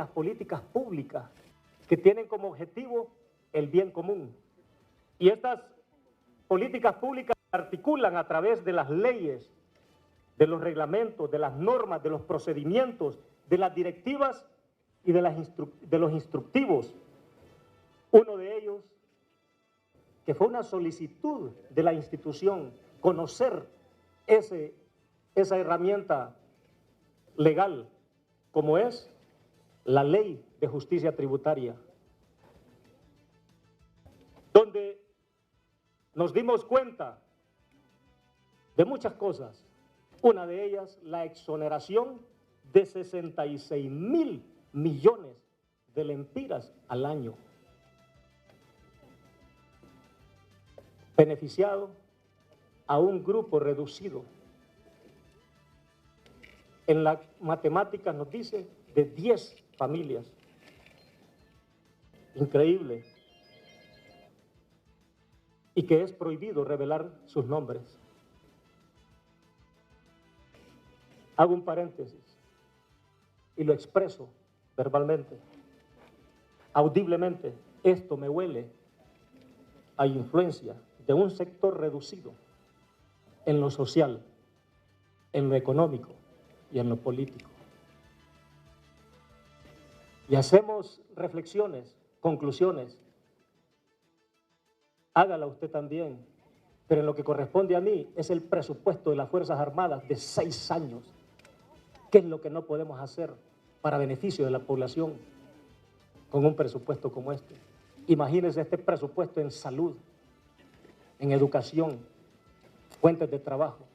las políticas públicas que tienen como objetivo el bien común. Y estas políticas públicas se articulan a través de las leyes, de los reglamentos, de las normas, de los procedimientos, de las directivas y de los instructivos. Uno de ellos, que fue una solicitud de la institución, conocer esa herramienta legal, como es la Ley de Justicia Tributaria, donde nos dimos cuenta de muchas cosas. Una de ellas, la exoneración de 66.000 millones de lempiras al año, beneficiado a un grupo reducido. En la matemática nos dice de 10 familias. Increíble. Y que es prohibido revelar sus nombres. Hago un paréntesis y lo expreso verbalmente, audiblemente. Esto me huele a influencia de un sector reducido en lo social, en lo económico y en lo político. Y hacemos reflexiones, conclusiones. Hágala usted también, pero en lo que corresponde a mí es el presupuesto de las Fuerzas Armadas de 6 años. ¿Qué es lo que no podemos hacer para beneficio de la población con un presupuesto como este? Imagínense este presupuesto en salud, en educación, fuentes de trabajo.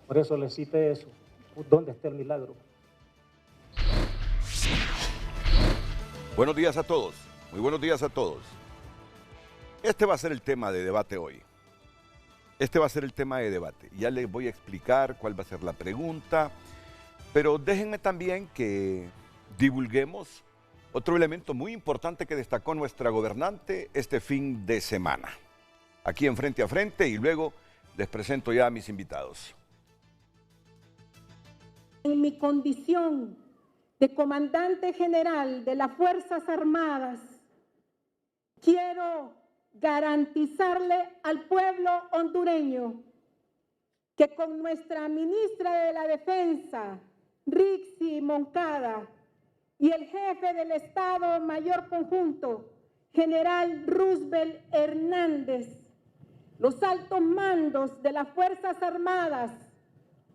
Por eso les cité eso. ¿Dónde está el milagro? Buenos días a todos. Muy buenos días a todos. Este va a ser el tema de debate hoy. Este va a ser el tema de debate. Ya les voy a explicar cuál va a ser la pregunta, pero déjenme también que divulguemos otro elemento muy importante que destacó nuestra gobernante este fin de semana. Aquí en Frente a Frente, y luego les presento ya a mis invitados. En mi condición de comandante general de las Fuerzas Armadas, quiero garantizarle al pueblo hondureño que con nuestra ministra de la Defensa, Rixi Moncada, y el jefe del Estado Mayor Conjunto, general Roosevelt Hernández, los altos mandos de las Fuerzas Armadas,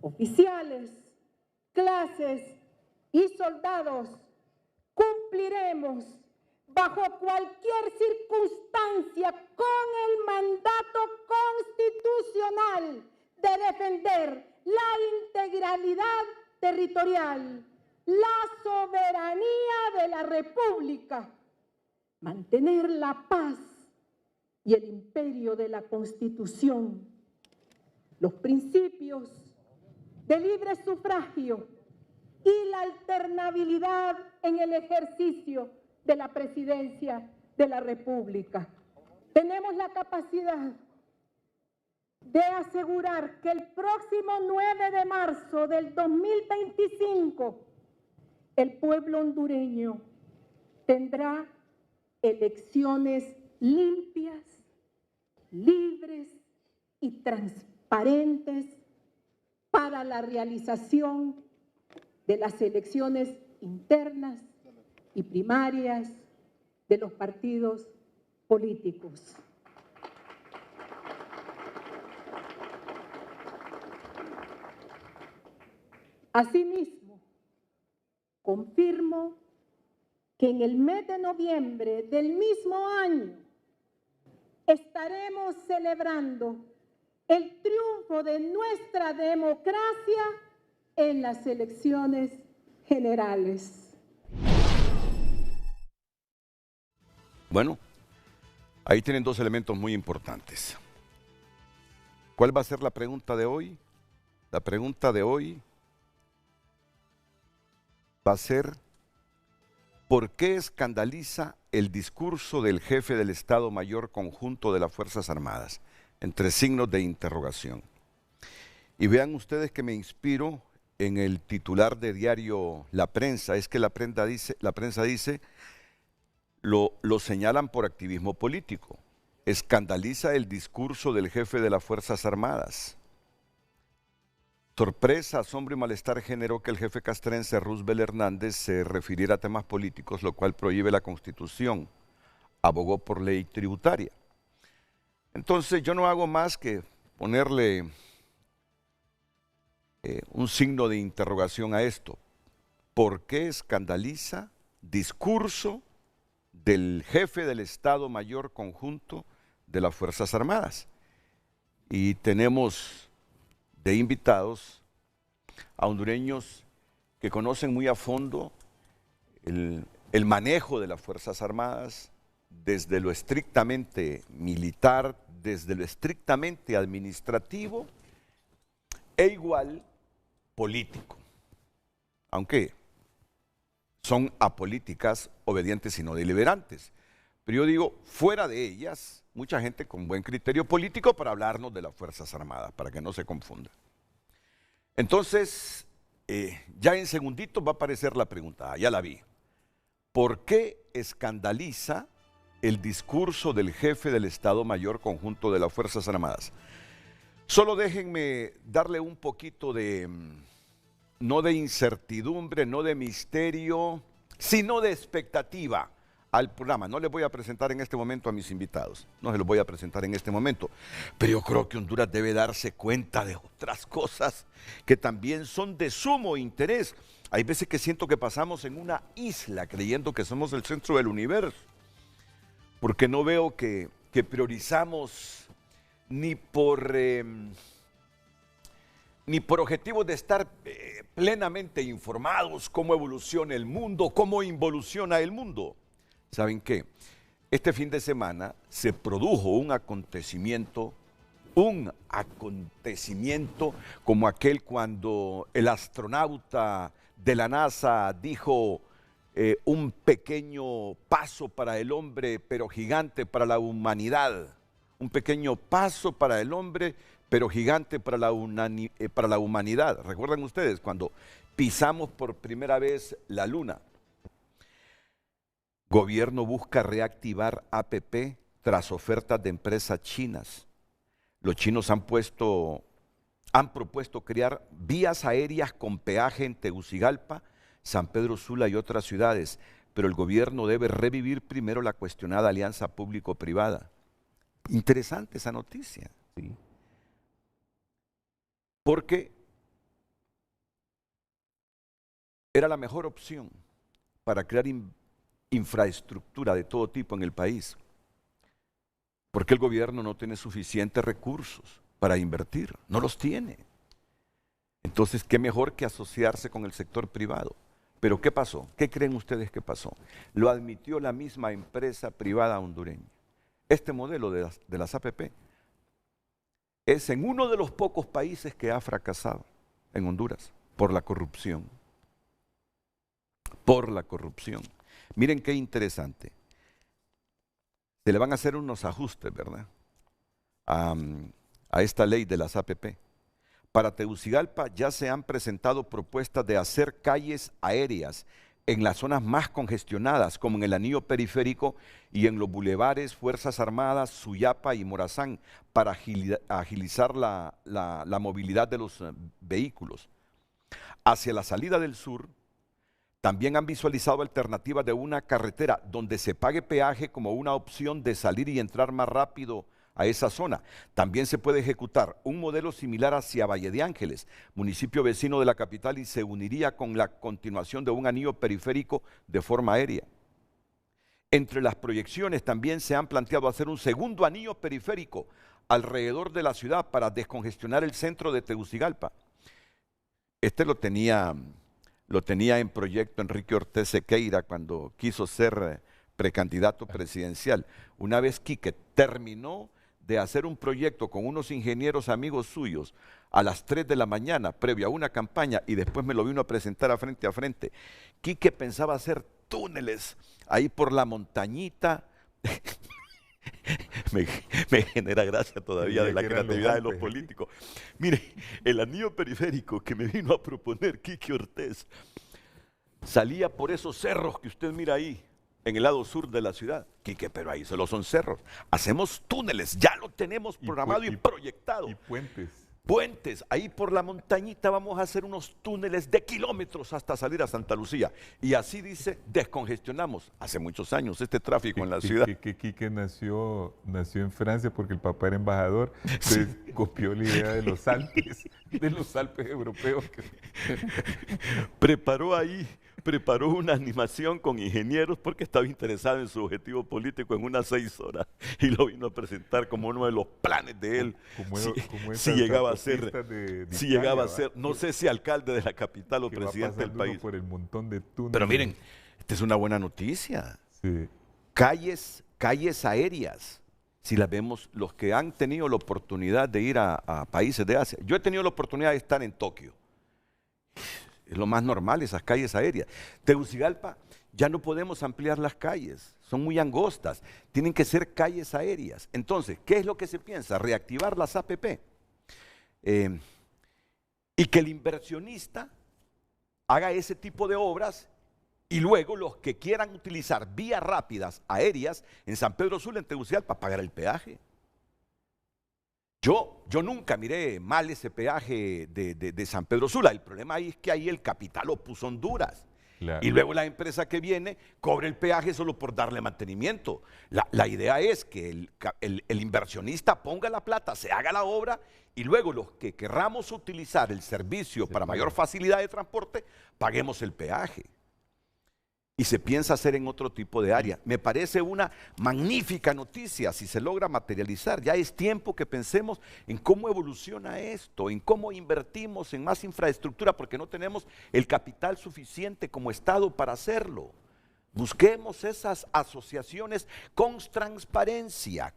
oficiales, clases y soldados, cumpliremos bajo cualquier circunstancia con el mandato constitucional de defender la integralidad territorial, la soberanía de la República, mantener la paz y el imperio de la Constitución, los principios de libre sufragio y la alternabilidad en el ejercicio de la presidencia de la República. Tenemos la capacidad de asegurar que el próximo 9 de marzo del 2025 el pueblo hondureño tendrá elecciones limpias, libres y transparentes para la realización de las elecciones internas y primarias de los partidos políticos. Asimismo, confirmo que en el mes de noviembre del mismo año estaremos celebrando el triunfo de nuestra democracia en las elecciones generales. Bueno, ahí tienen dos elementos muy importantes. ¿Cuál va a ser la pregunta de hoy? La pregunta de hoy va a ser: ¿por qué escandaliza el discurso del jefe del Estado Mayor Conjunto de las Fuerzas Armadas? Entre signos de interrogación. Y vean ustedes que me inspiro en el titular de diario La Prensa, es que la prensa dice, lo señalan por activismo político. Escandaliza el discurso del jefe de las Fuerzas Armadas. Sorpresa, asombro y malestar generó que el jefe castrense Roosevelt Hernández se refiriera a temas políticos, lo cual prohíbe la Constitución. Abogó por ley tributaria. Entonces yo no hago más que ponerle un signo de interrogación a esto. ¿Por qué escandaliza discurso del jefe del Estado Mayor Conjunto de las Fuerzas Armadas? Y tenemos de invitados a hondureños que conocen muy a fondo el manejo de las Fuerzas Armadas, desde lo estrictamente militar, desde lo estrictamente administrativo e igual político, aunque son apolíticas, obedientes y no deliberantes. Pero yo digo, fuera de ellas, mucha gente con buen criterio político para hablarnos de las Fuerzas Armadas, para que no se confunda. Entonces, ya en segunditos va a aparecer la pregunta, ya la vi. ¿Por qué escandaliza el discurso del jefe del Estado Mayor Conjunto de las Fuerzas Armadas? Solo déjenme darle un poquito de, no de incertidumbre, no de misterio, sino de expectativa al programa. No les voy a presentar en este momento a mis invitados, no se los voy a presentar en este momento, pero yo creo que Honduras debe darse cuenta de otras cosas que también son de sumo interés. Hay veces que siento que pasamos en una isla creyendo que somos el centro del universo, porque no veo que priorizamos ni por objetivos de estar plenamente informados cómo evoluciona el mundo, cómo involuciona el mundo. ¿Saben qué? Este fin de semana se produjo un acontecimiento como aquel cuando el astronauta de la NASA dijo un pequeño paso para el hombre, pero gigante para la humanidad. Un pequeño paso para el hombre, pero gigante para la humanidad. ¿Recuerdan ustedes cuando pisamos por primera vez la luna? Gobierno busca reactivar APP tras ofertas de empresas chinas. Los chinos han propuesto crear vías aéreas con peaje en Tegucigalpa, San Pedro Sula y otras ciudades, pero el gobierno debe revivir primero la cuestionada alianza público-privada. Interesante esa noticia, ¿sí? Porque era la mejor opción para crear infraestructura de todo tipo en el país, porque el gobierno no tiene suficientes recursos para invertir, no los tiene. Entonces, ¿qué mejor que asociarse con el sector privado? Pero ¿qué pasó? ¿Qué creen ustedes que pasó? Lo admitió la misma empresa privada hondureña. Este modelo de las APP es en uno de los pocos países que ha fracasado en Honduras por la corrupción. Por la corrupción. Miren qué interesante. Se le van a hacer unos ajustes, ¿verdad? A esta ley de las APP. Para Tegucigalpa ya se han presentado propuestas de hacer calles aéreas en las zonas más congestionadas, como en el anillo periférico y en los bulevares Fuerzas Armadas, Suyapa y Morazán, para agilizar la movilidad de los vehículos. Hacia la salida del sur, también han visualizado alternativas de una carretera donde se pague peaje como una opción de salir y entrar más rápido a esa zona. También se puede ejecutar un modelo similar hacia Valle de Ángeles, municipio vecino de la capital, y se uniría con la continuación de un anillo periférico de forma aérea. Entre las proyecciones también se han planteado hacer un segundo anillo periférico alrededor de la ciudad para descongestionar el centro de Tegucigalpa. Este lo tenía en proyecto Enrique Ortiz Sequeira cuando quiso ser precandidato presidencial. Una vez Quique terminó de hacer un proyecto con unos ingenieros amigos suyos a las 3 de la mañana, previo a una campaña, y después me lo vino a presentar a frente. Quique pensaba hacer túneles ahí por la montañita, me genera gracia todavía de la que eran creatividad de los los Alpes. políticos. Mire, el anillo periférico que me vino a proponer Quique Ortiz salía por esos cerros que usted mira ahí, en el lado sur de la ciudad. Quique, pero ahí solo son cerros. Hacemos túneles, ya lo tenemos programado y proyectado. Y puentes. Puentes, ahí por la montañita vamos a hacer unos túneles de kilómetros hasta salir a Santa Lucía. Y así dice, descongestionamos hace muchos años este tráfico en la ciudad. Quique nació en Francia porque el papá era embajador, entonces copió la idea de los Alpes europeos. Preparó una animación con ingenieros porque estaba interesado en su objetivo político en unas 6 horas y lo vino a presentar como uno de los planes de él. Si llegaba a ser, no sé si alcalde de la capital o presidente del país. Por el montón de túneles. Pero miren, esta es una buena noticia. Sí. Calles aéreas. Si las vemos, los que han tenido la oportunidad de ir a países de Asia. Yo he tenido la oportunidad de estar en Tokio. Es lo más normal, esas calles aéreas. Tegucigalpa, ya no podemos ampliar las calles, son muy angostas, tienen que ser calles aéreas. Entonces, ¿qué es lo que se piensa? Reactivar las APP. Y que el inversionista haga ese tipo de obras y luego los que quieran utilizar vías rápidas aéreas en San Pedro Sula, en Tegucigalpa, pagar el peaje. Yo nunca miré mal ese peaje de San Pedro Sula. El problema ahí es que ahí el capital lo puso Honduras. Claro. Y luego la empresa que viene cobre el peaje solo por darle mantenimiento. La idea es que el inversionista ponga la plata, se haga la obra y luego los que querramos utilizar el servicio para mayor facilidad de transporte, paguemos el peaje. Y se piensa hacer en otro tipo de área. Me parece una magnífica noticia si se logra materializar. Ya es tiempo que pensemos en cómo evoluciona esto, en cómo invertimos en más infraestructura, porque no tenemos el capital suficiente como Estado para hacerlo. Busquemos esas asociaciones con transparencia,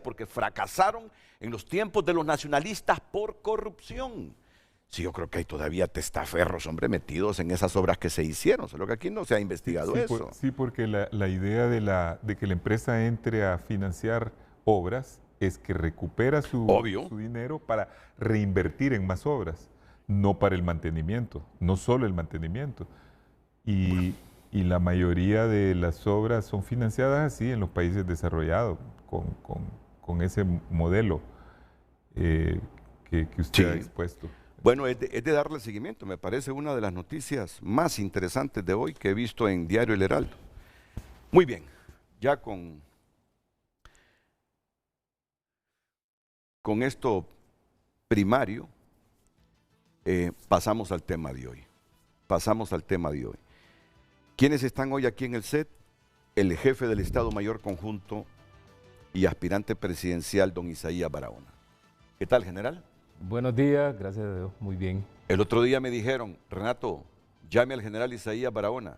porque fracasaron en los tiempos de los nacionalistas por corrupción. Sí, yo creo que hay todavía testaferros, hombre, metidos en esas obras que se hicieron, solo que aquí no se ha investigado eso. Sí, porque la idea de que la empresa entre a financiar obras es que recupera su dinero para reinvertir en más obras, no para el mantenimiento, no solo el mantenimiento. Y la mayoría de las obras son financiadas así en los países desarrollados, con ese modelo que usted ha expuesto. Bueno, es de darle seguimiento. Me parece una de las noticias más interesantes de hoy que he visto en Diario El Heraldo. Muy bien, ya con esto primario, pasamos al tema de hoy. ¿Quiénes están hoy aquí en el set? El jefe del Estado Mayor Conjunto y aspirante presidencial, don Isaías Barahona. ¿Qué tal, general? Buenos días, gracias a Dios, muy bien. El otro día me dijeron, Renato, llame al general Isaías Barahona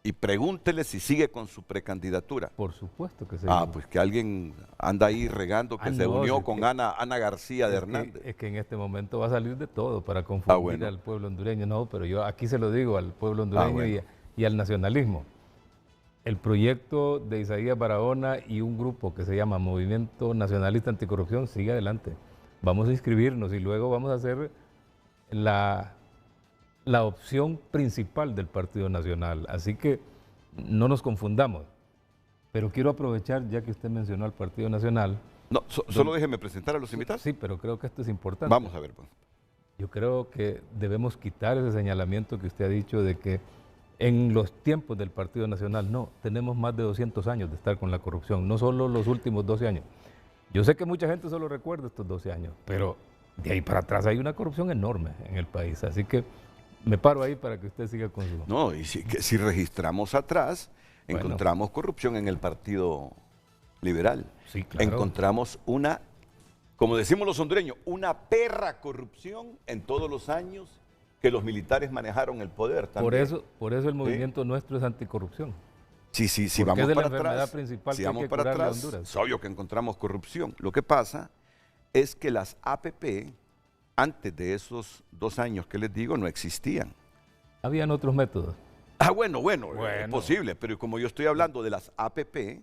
y pregúntele si sigue con su precandidatura. Por supuesto que sí. Pues que alguien anda ahí regando que se unió con Ana García de Hernández. Es que en este momento va a salir de todo para confundir al pueblo hondureño. No, pero yo aquí se lo digo al pueblo hondureño y al nacionalismo. El proyecto de Isaías Barahona y un grupo que se llama Movimiento Nacionalista Anticorrupción sigue adelante. Vamos a inscribirnos y luego vamos a hacer la opción principal del Partido Nacional. Así que no nos confundamos. Pero quiero aprovechar, ya que usted mencionó al Partido Nacional. No, solo déjeme presentar a los invitados. Sí, pero creo que esto es importante. Vamos a ver. Pues. Yo creo que debemos quitar ese señalamiento que usted ha dicho de que en los tiempos del Partido Nacional, no, tenemos más de 200 años de estar con la corrupción, no solo los últimos 12 años. Yo sé que mucha gente solo recuerda estos 12 años, pero de ahí para atrás hay una corrupción enorme en el país. Así que me paro ahí para que usted siga con su... No, y si registramos atrás, encontramos corrupción en el Partido Liberal. Sí, claro. Encontramos una, como decimos los hondureños, una perra corrupción en todos los años que los militares manejaron el poder también. Por eso el movimiento nuestro es anticorrupción. Si vamos para atrás, es obvio que encontramos corrupción. Lo que pasa es que las APP, antes de esos 2 años que les digo, no existían. Habían otros métodos. Bueno, es posible, pero como yo estoy hablando de las APP,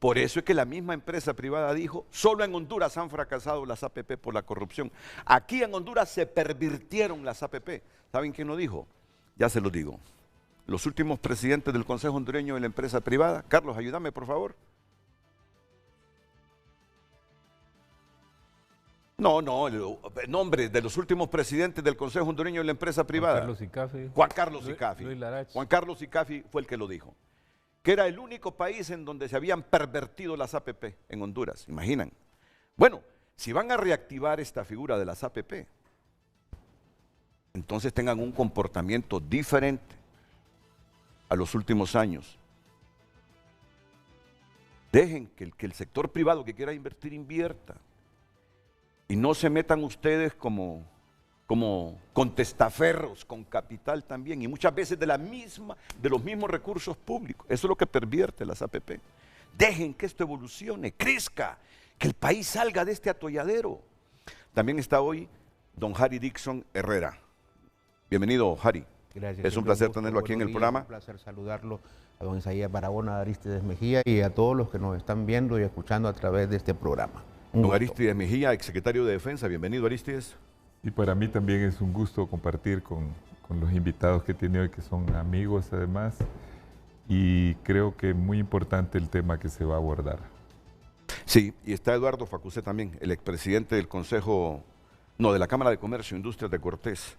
Por eso es que la misma empresa privada dijo, solo en Honduras han fracasado las APP por la corrupción. Aquí en Honduras se pervirtieron las APP. ¿Saben quién lo dijo? Ya se los digo. Los últimos presidentes del Consejo Hondureño de la empresa privada. Carlos, ayúdame, por favor. No, el nombre de los últimos presidentes del Consejo Hondureño de la empresa privada. Juan Carlos Icafi. Juan Carlos Icafi. Luis Larach. Juan Carlos Icafi fue el que lo dijo. Que era el único país en donde se habían pervertido las APP, en Honduras, imaginan. Bueno, si van a reactivar esta figura de las APP, entonces tengan un comportamiento diferente a los últimos años. Dejen que el sector privado que quiera invertir, invierta. Y no se metan ustedes como con testaferros, con capital también, y muchas veces de los mismos recursos públicos. Eso es lo que pervierte las APP. Dejen que esto evolucione, crezca, que el país salga de este atolladero. También está hoy don Harry Dixon Herrera. Bienvenido, Harry. Gracias. Es un placer tenerlo aquí en el programa. Un placer saludarlo a don Isaías Barahona, a Aristides Mejía y a todos los que nos están viendo y escuchando a través de este programa. Don Aristides Mejía, exsecretario de Defensa. Bienvenido, Aristides. Y para mí también es un gusto compartir con los invitados que tiene hoy, que son amigos además, y creo que es muy importante el tema que se va a abordar. Sí, y está Eduardo Facusé también, el expresidente del Consejo, de la Cámara de Comercio e Industrias de Cortés.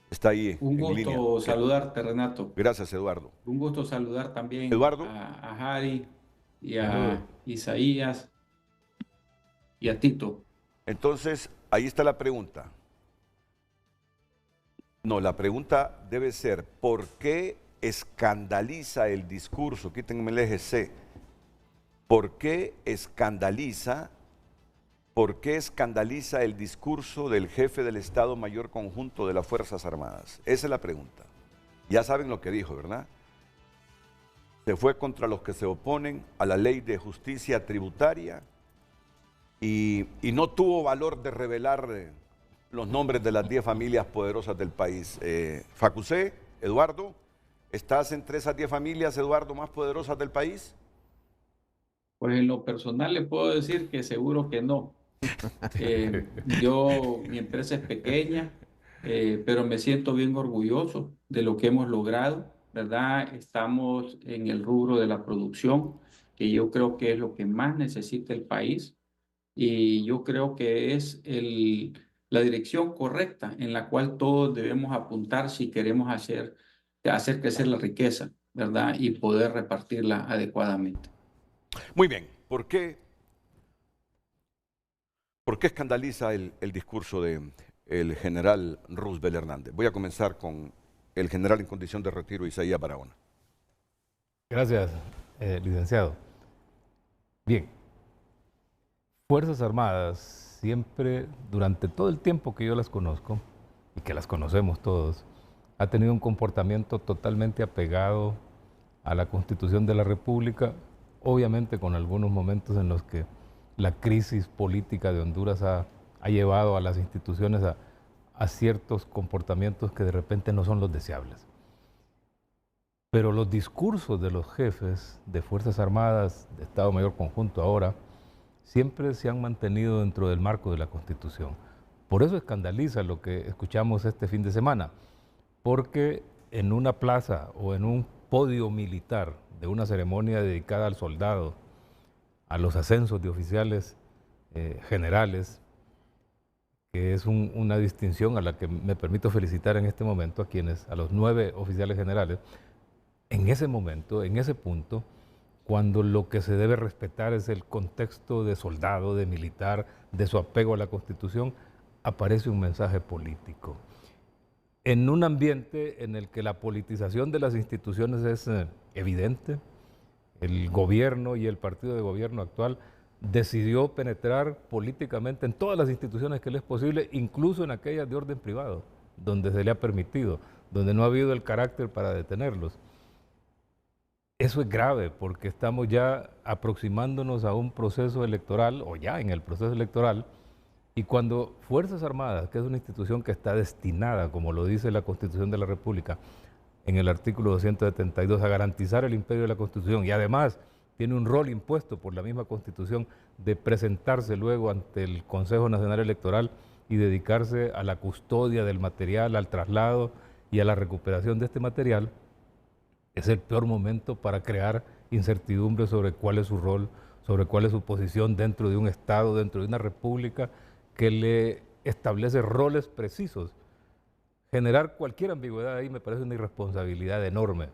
Está ahí Un en línea. gusto saludarte, Renato. Gracias, Eduardo. Un gusto saludar también Eduardo. a Harry y a Isaías y a Tito. Entonces, ahí está la pregunta. No, la pregunta debe ser, ¿por qué escandaliza el discurso? Quítenme el eje C. ¿Por qué escandaliza el discurso del jefe del Estado Mayor Conjunto de las Fuerzas Armadas? Esa es la pregunta. Ya saben lo que dijo, ¿verdad? Se fue contra los que se oponen a la ley de justicia tributaria y no tuvo valor de revelar los nombres de las 10 familias poderosas del país. Facusé, Eduardo, ¿estás entre esas 10 familias, Eduardo, más poderosas del país? Pues en lo personal le puedo decir que seguro que no. Mi empresa es pequeña, pero me siento bien orgulloso de lo que hemos logrado, ¿verdad? Estamos en el rubro de la producción, que yo creo que es lo que más necesita el país, y yo creo que es la dirección correcta en la cual todos debemos apuntar si queremos hacer crecer la riqueza, ¿verdad? Y poder repartirla adecuadamente. Muy bien, ¿por qué escandaliza el discurso del general Roosevelt Hernández? Voy a comenzar con el general en condición de retiro, Isaías Barahona. Gracias, licenciado. Bien, Fuerzas Armadas siempre, durante todo el tiempo que yo las conozco, y que las conocemos todos, ha tenido un comportamiento totalmente apegado a la Constitución de la República, obviamente con algunos momentos en los que la crisis política de Honduras ha llevado a las instituciones a ciertos comportamientos que de repente no son los deseables. Pero los discursos de los jefes de Fuerzas Armadas, de Estado Mayor Conjunto ahora, siempre se han mantenido dentro del marco de la Constitución. Por eso escandaliza lo que escuchamos este fin de semana, porque en una plaza o en un podio militar de una ceremonia dedicada al soldado, a los ascensos de oficiales generales, que es una distinción a la que me permito felicitar en este momento a los 9 oficiales generales, en ese momento, en ese punto, cuando lo que se debe respetar es el contexto de soldado, de militar, de su apego a la Constitución, aparece un mensaje político. En un ambiente en el que la politización de las instituciones es evidente, el gobierno y el partido de gobierno actual decidió penetrar políticamente en todas las instituciones que le es posible, incluso en aquellas de orden privado, donde se le ha permitido, donde no ha habido el carácter para detenerlos. Eso es grave porque estamos ya aproximándonos a un proceso electoral, o ya en el proceso electoral, y cuando Fuerzas Armadas, que es una institución que está destinada, como lo dice la Constitución de la República, en el artículo 272, a garantizar el imperio de la Constitución y además tiene un rol impuesto por la misma Constitución de presentarse luego ante el Consejo Nacional Electoral y dedicarse a la custodia del material, al traslado y a la recuperación de este material, es el peor momento para crear incertidumbre sobre cuál es su rol, sobre cuál es su posición dentro de un Estado, dentro de una república que le establece roles precisos. Generar cualquier ambigüedad ahí me parece una irresponsabilidad enorme.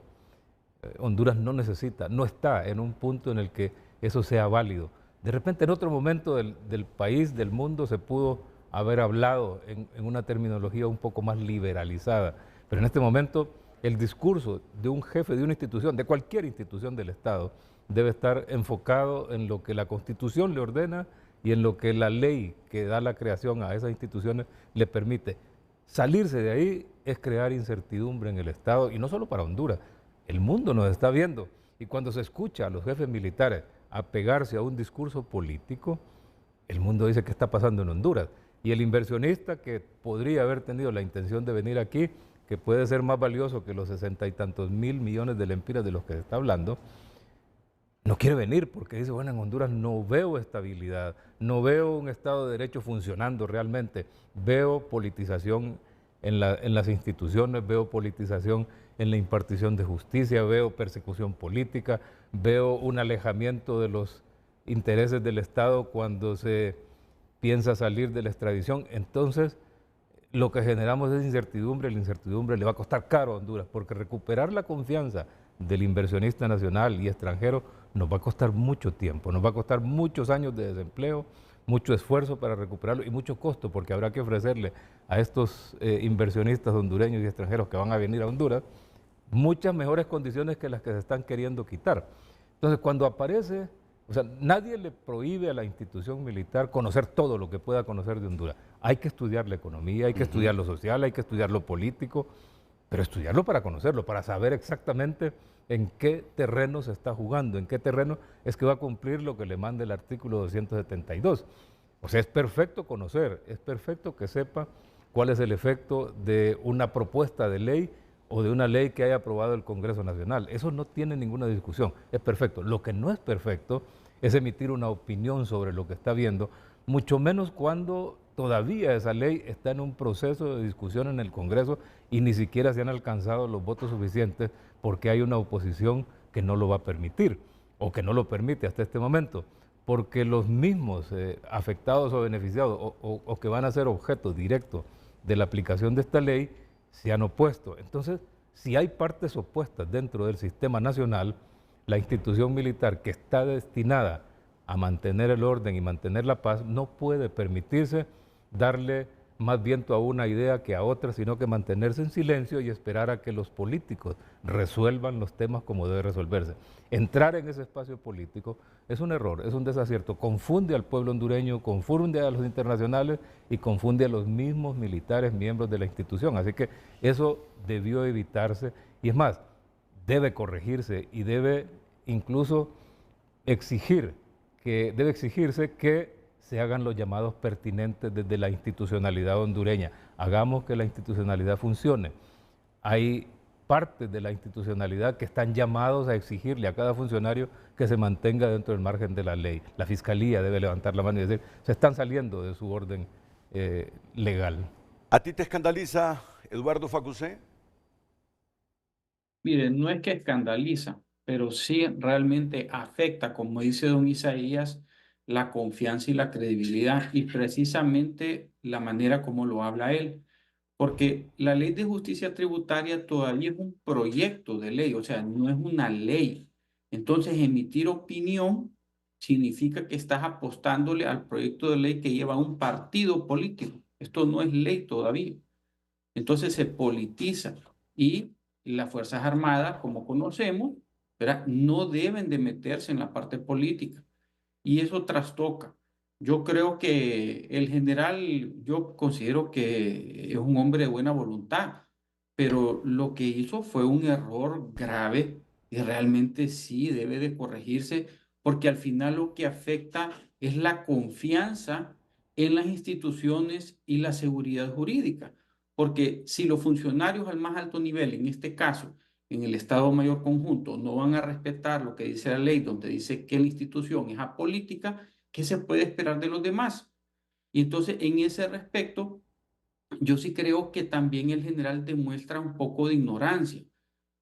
Honduras no necesita, no está en un punto en el que eso sea válido. De repente en otro momento del país, del mundo, se pudo haber hablado en una terminología un poco más liberalizada, pero en este momento el discurso de un jefe de una institución, de cualquier institución del Estado, debe estar enfocado en lo que la Constitución le ordena y en lo que la ley que da la creación a esas instituciones le permite. Salirse de ahí es crear incertidumbre en el Estado, y no solo para Honduras. El mundo nos está viendo, y cuando se escucha a los jefes militares apegarse a un discurso político, el mundo dice qué está pasando en Honduras. Y el inversionista que podría haber tenido la intención de venir aquí, que puede ser más valioso que los 60 y tantos mil millones de lempiras de los que se está hablando, no quiere venir porque dice, bueno, en Honduras no veo estabilidad, no veo un Estado de Derecho funcionando realmente, veo politización en las instituciones, veo politización en la impartición de justicia, veo persecución política, veo un alejamiento de los intereses del Estado cuando se piensa salir de la extradición. Entonces, lo que generamos es incertidumbre, la incertidumbre le va a costar caro a Honduras, porque recuperar la confianza del inversionista nacional y extranjero nos va a costar mucho tiempo, nos va a costar muchos años de desempleo, mucho esfuerzo para recuperarlo y mucho costo, porque habrá que ofrecerle a estos inversionistas hondureños y extranjeros que van a venir a Honduras muchas mejores condiciones que las que se están queriendo quitar. Entonces, cuando aparece, o sea, nadie le prohíbe a la institución militar conocer todo lo que pueda conocer de Honduras. Hay que estudiar la economía, hay que estudiar lo social, hay que estudiar lo político, pero estudiarlo para conocerlo, para saber exactamente en qué terreno se está jugando, en qué terreno es que va a cumplir lo que le manda el artículo 272. O sea, es perfecto conocer, es perfecto que sepa cuál es el efecto de una propuesta de ley o de una ley que haya aprobado el Congreso Nacional. Eso no tiene ninguna discusión, es perfecto. Lo que no es perfecto es emitir una opinión sobre lo que está viendo, mucho menos cuando todavía esa ley está en un proceso de discusión en el Congreso y ni siquiera se han alcanzado los votos suficientes porque hay una oposición que no lo va a permitir o que no lo permite hasta este momento, porque los mismos afectados o beneficiados o que van a ser objeto directo de la aplicación de esta ley se han opuesto. Entonces, si hay partes opuestas dentro del sistema nacional, la institución militar que está destinada a mantener el orden y mantener la paz no puede permitirse darle más viento a una idea que a otra, sino que mantenerse en silencio y esperar a que los políticos resuelvan los temas como debe resolverse. Entrar en ese espacio político es un error, es un desacierto, confunde al pueblo hondureño, confunde a los internacionales y confunde a los mismos militares miembros de la institución. Así que eso debió evitarse y es más, debe corregirse y debe incluso exigirse que se hagan los llamados pertinentes desde la institucionalidad hondureña. Hagamos que la institucionalidad funcione. Hay partes de la institucionalidad que están llamados a exigirle a cada funcionario que se mantenga dentro del margen de la ley. La Fiscalía debe levantar la mano y decir, se están saliendo de su orden legal. ¿A ti te escandaliza, Eduardo Facusé? Mire, no es que escandaliza, pero sí realmente afecta, como dice don Isaías, la confianza y la credibilidad y precisamente la manera como lo habla él. Porque la ley de justicia tributaria todavía es un proyecto de ley, o sea, no es una ley. Entonces, emitir opinión significa que estás apostándole al proyecto de ley que lleva un partido político. Esto no es ley todavía. Entonces se politiza y las Fuerzas Armadas, como conocemos, ¿verdad?, no deben de meterse en la parte política y eso trastoca. Yo creo que el general, yo considero que es un hombre de buena voluntad, pero lo que hizo fue un error grave y realmente sí debe de corregirse porque al final lo que afecta es la confianza en las instituciones y la seguridad jurídica. Porque si los funcionarios al más alto nivel, en este caso, en el Estado Mayor Conjunto no van a respetar lo que dice la ley, donde dice que la institución es apolítica, ¿qué se puede esperar de los demás? Y entonces, en ese respecto, yo sí creo que también el general demuestra un poco de ignorancia.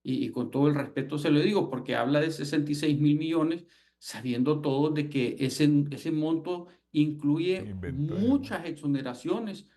Y con todo el respeto se lo digo, porque habla de 66.000 millones, sabiendo todos de que ese monto incluye muchas exoneraciones,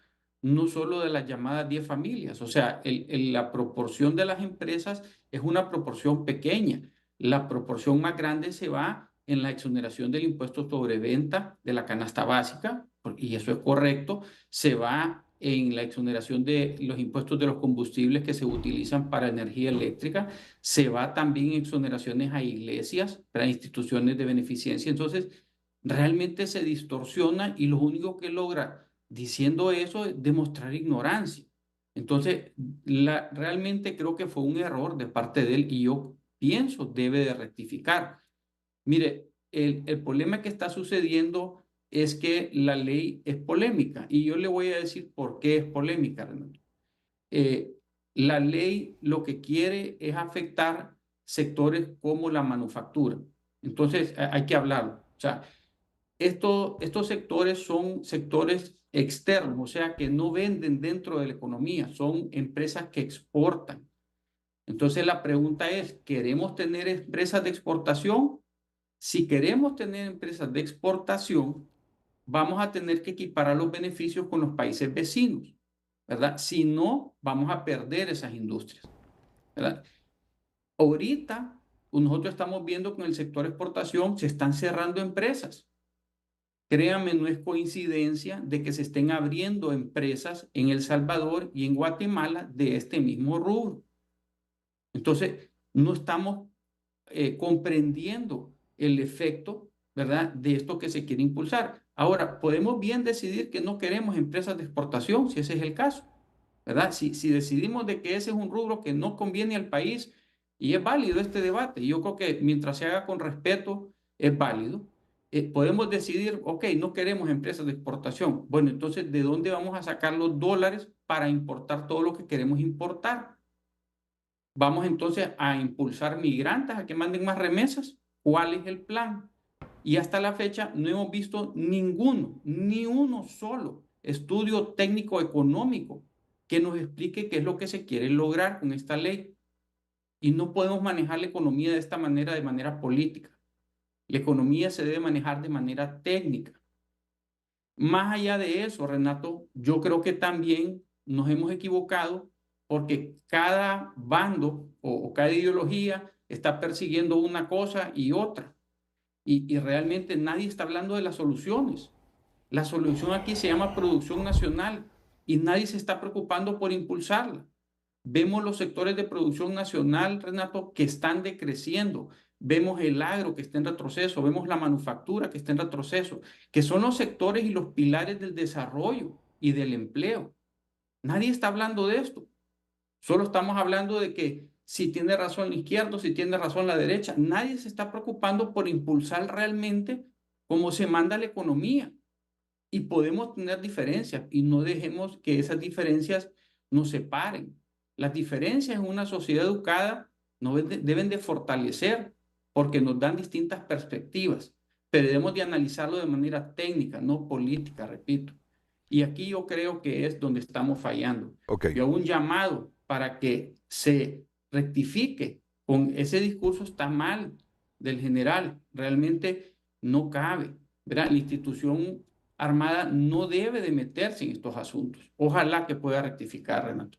no solo de las llamadas 10 familias. O sea, la proporción de las empresas es una proporción pequeña. La proporción más grande se va en la exoneración del impuesto sobre venta de la canasta básica, y eso es correcto, se va en la exoneración de los impuestos de los combustibles que se utilizan para energía eléctrica, se va también en exoneraciones a iglesias, para instituciones de beneficencia. Entonces, realmente se distorsiona y lo único que logra diciendo eso es demostrar ignorancia. Entonces, realmente creo que fue un error de parte de él y yo pienso debe de rectificar. Mire, el problema que está sucediendo es que la ley es polémica y yo le voy a decir por qué es polémica, Renato. La ley lo que quiere es afectar sectores como la manufactura. Entonces, hay que hablarlo. O sea, estos sectores son sectores externos, o sea, que no venden dentro de la economía, son empresas que exportan. Entonces, la pregunta es, ¿queremos tener empresas de exportación? Si queremos tener empresas de exportación, vamos a tener que equiparar los beneficios con los países vecinos, ¿verdad? Si no, vamos a perder esas industrias, ¿verdad? Ahorita, nosotros estamos viendo que en el sector exportación se están cerrando empresas. Créanme, no es coincidencia de que se estén abriendo empresas en El Salvador y en Guatemala de este mismo rubro. Entonces, no estamos comprendiendo el efecto, ¿verdad?, de esto que se quiere impulsar. Ahora, podemos bien decidir que no queremos empresas de exportación, si ese es el caso, ¿verdad? Si decidimos de que ese es un rubro que no conviene al país, y es válido este debate, yo creo que mientras se haga con respeto, es válido. Podemos decidir, ok, no queremos empresas de exportación. Bueno, entonces, ¿de dónde vamos a sacar los dólares para importar todo lo que queremos importar? ¿Vamos entonces a impulsar migrantes a que manden más remesas? ¿Cuál es el plan? Y hasta la fecha no hemos visto ni uno solo estudio técnico económico que nos explique qué es lo que se quiere lograr con esta ley. Y no podemos manejar la economía de esta manera, de manera política. La economía se debe manejar de manera técnica. Más allá de eso, Renato, yo creo que también nos hemos equivocado porque cada bando o cada ideología está persiguiendo una cosa y otra. Y realmente nadie está hablando de las soluciones. La solución aquí se llama producción nacional y nadie se está preocupando por impulsarla. Vemos los sectores de producción nacional, Renato, que están decreciendo. Vemos el agro que está en retroceso, vemos la manufactura que está en retroceso, que son los sectores y los pilares del desarrollo y del empleo. Nadie está hablando de esto. Solo estamos hablando de que si tiene razón la izquierda, si tiene razón la derecha. Nadie se está preocupando por impulsar realmente cómo se manda la economía. Y podemos tener diferencias y no dejemos que esas diferencias nos separen. Las diferencias en una sociedad educada deben de fortalecer porque nos dan distintas perspectivas, pero debemos de analizarlo de manera técnica, no política, repito. Y aquí yo creo que es donde estamos fallando. Okay. Y hago un llamado para que se rectifique con ese discurso está mal del general, realmente no cabe, ¿verdad? La institución armada no debe de meterse en estos asuntos. Ojalá que pueda rectificar, Renato.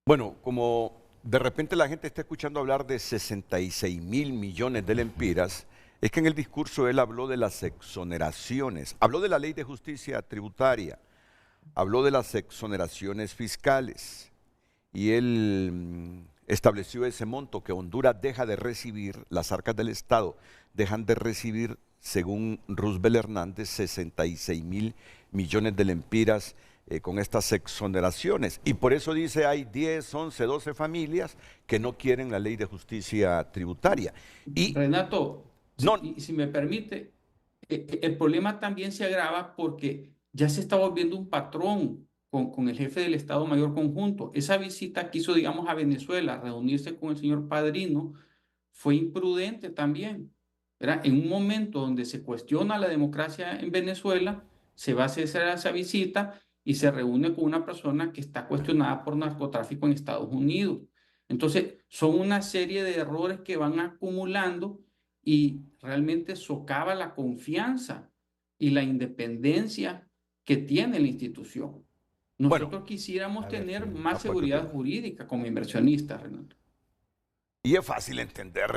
Bueno, como de repente la gente está escuchando hablar de 66.000 millones de lempiras, es que en el discurso él habló de las exoneraciones, habló de la ley de justicia tributaria, habló de las exoneraciones fiscales y él estableció ese monto que Honduras deja de recibir, las arcas del Estado dejan de recibir, según Roosevelt Hernández, 66.000 millones de lempiras con estas exoneraciones. Y por eso dice, hay 10, 11, 12 familias que no quieren la ley de justicia tributaria. Y Renato, no, si me permite, el problema también se agrava porque ya se está volviendo un patrón con el jefe del Estado Mayor Conjunto. Esa visita que hizo, digamos, a Venezuela, a reunirse con el señor Padrino, fue imprudente también. ¿Verdad? En un momento donde se cuestiona la democracia en Venezuela, se va a hacer esa visita y se reúne con una persona que está cuestionada por narcotráfico en Estados Unidos. Entonces, son una serie de errores que van acumulando y realmente socava la confianza y la independencia que tiene la institución. Nosotros quisiéramos tener más seguridad jurídica como inversionistas, Renato. Y es fácil entender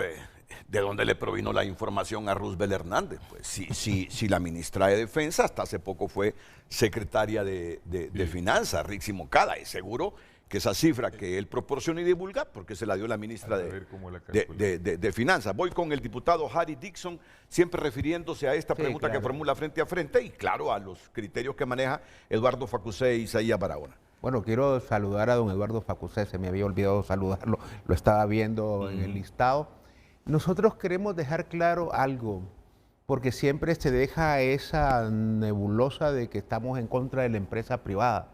de dónde le provino la información a Roosevelt Hernández. Pues si la ministra de Defensa hasta hace poco fue secretaria de Finanzas, Rixi Moncada, y seguro que esa cifra que él proporciona y divulga, porque se la dio la ministra de Finanzas. Voy con el diputado Harry Dixon, siempre refiriéndose a esta pregunta que formula frente a frente y claro, a los criterios que maneja Eduardo Facusé e Isaías Barahona. Bueno, quiero saludar a don Eduardo Facusé, se me había olvidado saludarlo, lo estaba viendo en el listado. Nosotros queremos dejar claro algo, porque siempre se deja esa nebulosa de que estamos en contra de la empresa privada.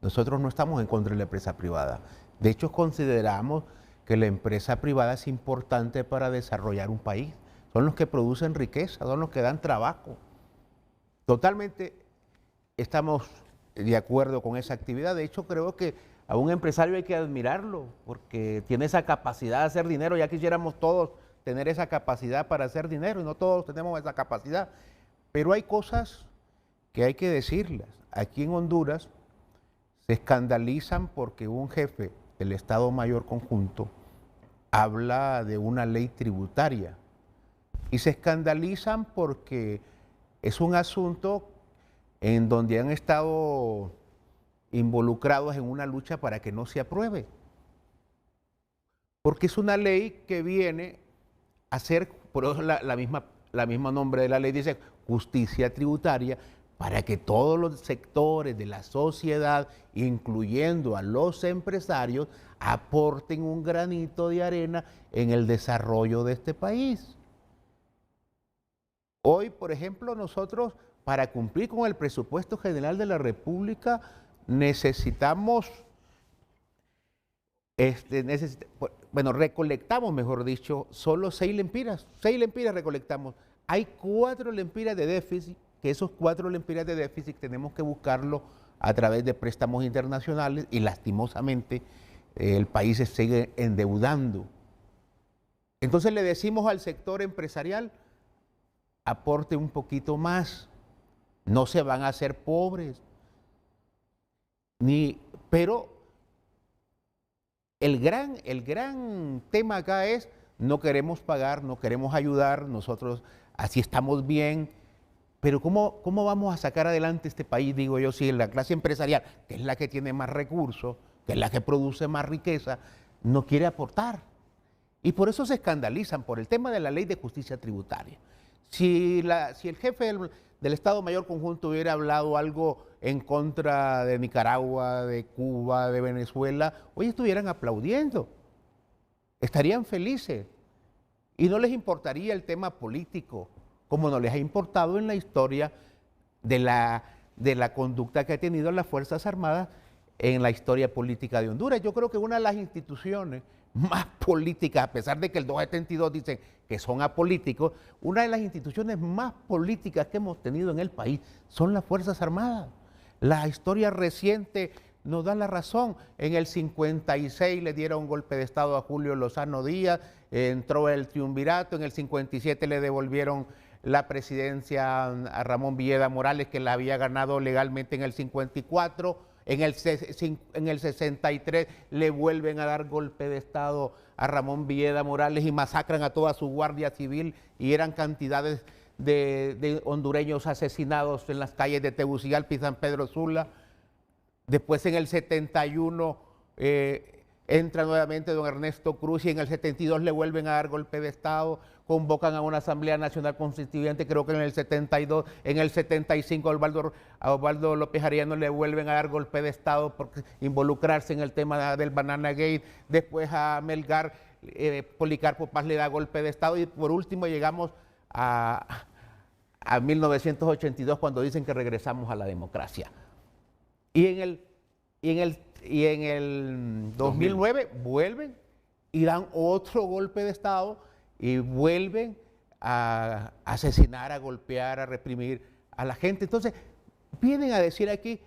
Nosotros no estamos en contra de la empresa privada. De hecho, consideramos que la empresa privada es importante para desarrollar un país. Son los que producen riqueza, son los que dan trabajo. Totalmente estamos de acuerdo con esa actividad. De hecho, creo que a un empresario hay que admirarlo porque tiene esa capacidad de hacer dinero. Ya quisiéramos todos tener esa capacidad para hacer dinero y no todos tenemos esa capacidad. Pero hay cosas que hay que decirlas. Aquí en Honduras se escandalizan porque un jefe del Estado Mayor Conjunto habla de una ley tributaria y se escandalizan porque es un asunto en donde han estado involucrados en una lucha para que no se apruebe. Porque es una ley que viene a ser, por eso la misma nombre de la ley dice justicia tributaria, para que todos los sectores de la sociedad, incluyendo a los empresarios, aporten un granito de arena en el desarrollo de este país. Hoy, por ejemplo, nosotros, para cumplir con el presupuesto general de la República, necesitamos, recolectamos, mejor dicho, solo 6 lempiras. 6 lempiras recolectamos. Hay 4 lempiras de déficit, que esos 4 lempiras de déficit tenemos que buscarlo a través de préstamos internacionales y lastimosamente el país se sigue endeudando. Entonces le decimos al sector empresarial, aporte un poquito más, no se van a hacer pobres, pero el gran tema acá es, no queremos pagar, no queremos ayudar, nosotros así estamos bien, pero ¿cómo vamos a sacar adelante este país, digo yo, si la clase empresarial, que es la que tiene más recursos, que es la que produce más riqueza, no quiere aportar? Y por eso se escandalizan por el tema de la ley de justicia tributaria. Si el jefe del Estado Mayor Conjunto hubiera hablado algo en contra de Nicaragua, de Cuba, de Venezuela, hoy estuvieran aplaudiendo, estarían felices y no les importaría el tema político, como no les ha importado en la historia de la conducta que ha tenido las Fuerzas Armadas en la historia política de Honduras. Yo creo que una de las instituciones más políticas, a pesar de que el 272 dice que son apolíticos, una de las instituciones más políticas que hemos tenido en el país son las Fuerzas Armadas. La historia reciente nos da la razón. En el 56 le dieron un golpe de Estado a Julio Lozano Díaz, entró el triunvirato, en el 57 le devolvieron la presidencia a Ramón Villeda Morales, que la había ganado legalmente en el 54, en el 63 le vuelven a dar golpe de Estado a Ramón Villeda Morales y masacran a toda su guardia civil y eran cantidades de hondureños asesinados en las calles de Tegucigalpa y San Pedro Sula. Después en el 71 entra nuevamente don Ernesto Cruz y en el 72 le vuelven a dar golpe de Estado, convocan a una Asamblea Nacional Constituyente, creo que en el 72, en el 75 a Osvaldo López Arellano le vuelven a dar golpe de Estado por involucrarse en el tema del Banana Gate, después a Melgar, Policarpo Paz le da golpe de Estado y por último llegamos a 1982 cuando dicen que regresamos a la democracia. Y en el y en el 2009 vuelven y dan otro golpe de Estado y vuelven a asesinar, a golpear, a reprimir a la gente. Entonces, vienen a decir aquí,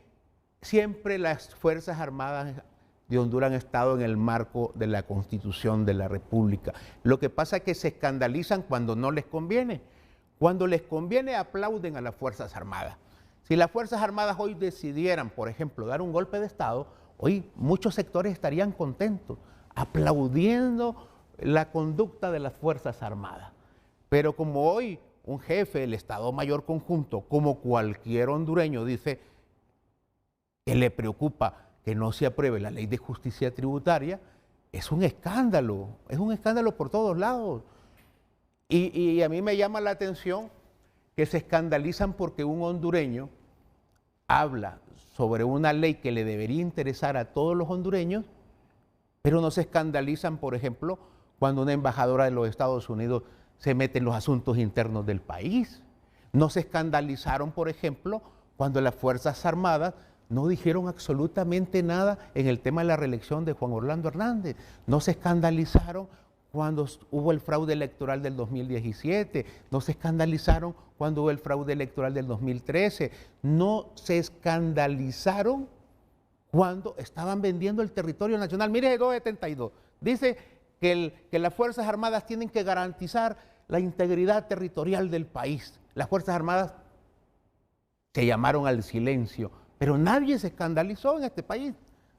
siempre las Fuerzas Armadas de Honduras han estado en el marco de la Constitución de la República. Lo que pasa es que se escandalizan cuando no les conviene. Cuando les conviene, aplauden a las Fuerzas Armadas. Si las Fuerzas Armadas hoy decidieran, por ejemplo, dar un golpe de Estado, hoy muchos sectores estarían contentos, aplaudiendo la conducta de las Fuerzas Armadas. Pero como hoy un jefe del Estado Mayor Conjunto, como cualquier hondureño, dice que le preocupa que no se apruebe la ley de justicia tributaria, es un escándalo por todos lados. Y a mí me llama la atención que se escandalizan porque un hondureño habla sobre una ley que le debería interesar a todos los hondureños, pero no se escandalizan, por ejemplo, cuando una embajadora de los Estados Unidos se mete en los asuntos internos del país. No se escandalizaron, por ejemplo, cuando las Fuerzas Armadas no dijeron absolutamente nada en el tema de la reelección de Juan Orlando Hernández. No se escandalizaron cuando hubo el fraude electoral del 2017, no se escandalizaron cuando hubo el fraude electoral del 2013, no se escandalizaron cuando estaban vendiendo el territorio nacional. Mire el 272, dice que las Fuerzas Armadas tienen que garantizar la integridad territorial del país. Las Fuerzas Armadas se llamaron al silencio, pero nadie se escandalizó en este país.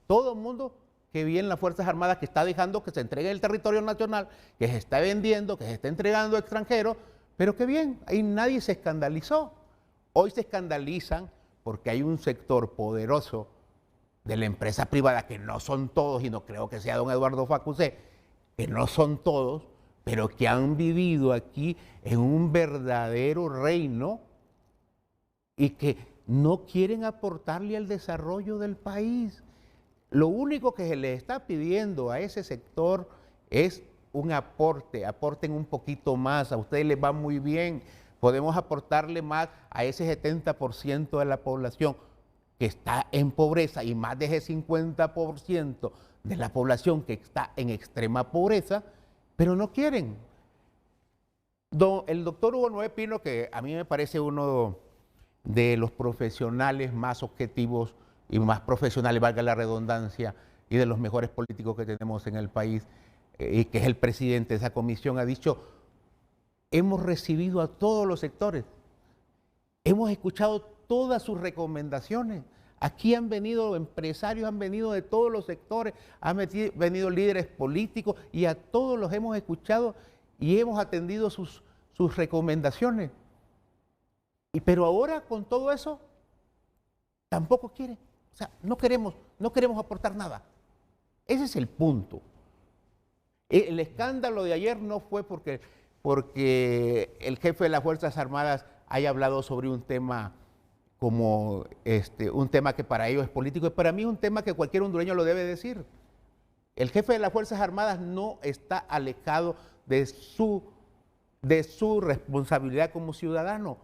Todo el mundo que vi en las Fuerzas Armadas que está dejando que se entregue el territorio nacional, que se está vendiendo, que se está entregando a extranjeros, pero qué bien, ahí nadie se escandalizó. Hoy se escandalizan porque hay un sector poderoso de la empresa privada, que no son todos, y no creo que sea don Eduardo Facusé, que no son todos, pero que han vivido aquí en un verdadero reino y que no quieren aportarle al desarrollo del país. Lo único que se le está pidiendo a ese sector es un aporte, aporten un poquito más, a ustedes les va muy bien, podemos aportarle más a ese 70% de la población que está en pobreza y más de ese 50% de la población que está en extrema pobreza, pero no quieren. El doctor Hugo Noé Pino, que a mí me parece uno de los profesionales más objetivos y más profesionales, valga la redundancia, y de los mejores políticos que tenemos en el país, y que es el presidente de esa comisión, ha dicho, hemos recibido a todos los sectores, hemos escuchado todas sus recomendaciones, aquí han venido empresarios, han venido de todos los sectores, han venido líderes políticos, y a todos los hemos escuchado y hemos atendido sus recomendaciones. Pero ahora con todo eso, tampoco quieren. O sea, no queremos aportar nada. Ese es el punto. El escándalo de ayer no fue porque el jefe de las Fuerzas Armadas haya hablado sobre un tema como un tema que para ellos es político, y para mí es un tema que cualquier hondureño lo debe decir. El jefe de las Fuerzas Armadas no está alejado de su responsabilidad como ciudadano.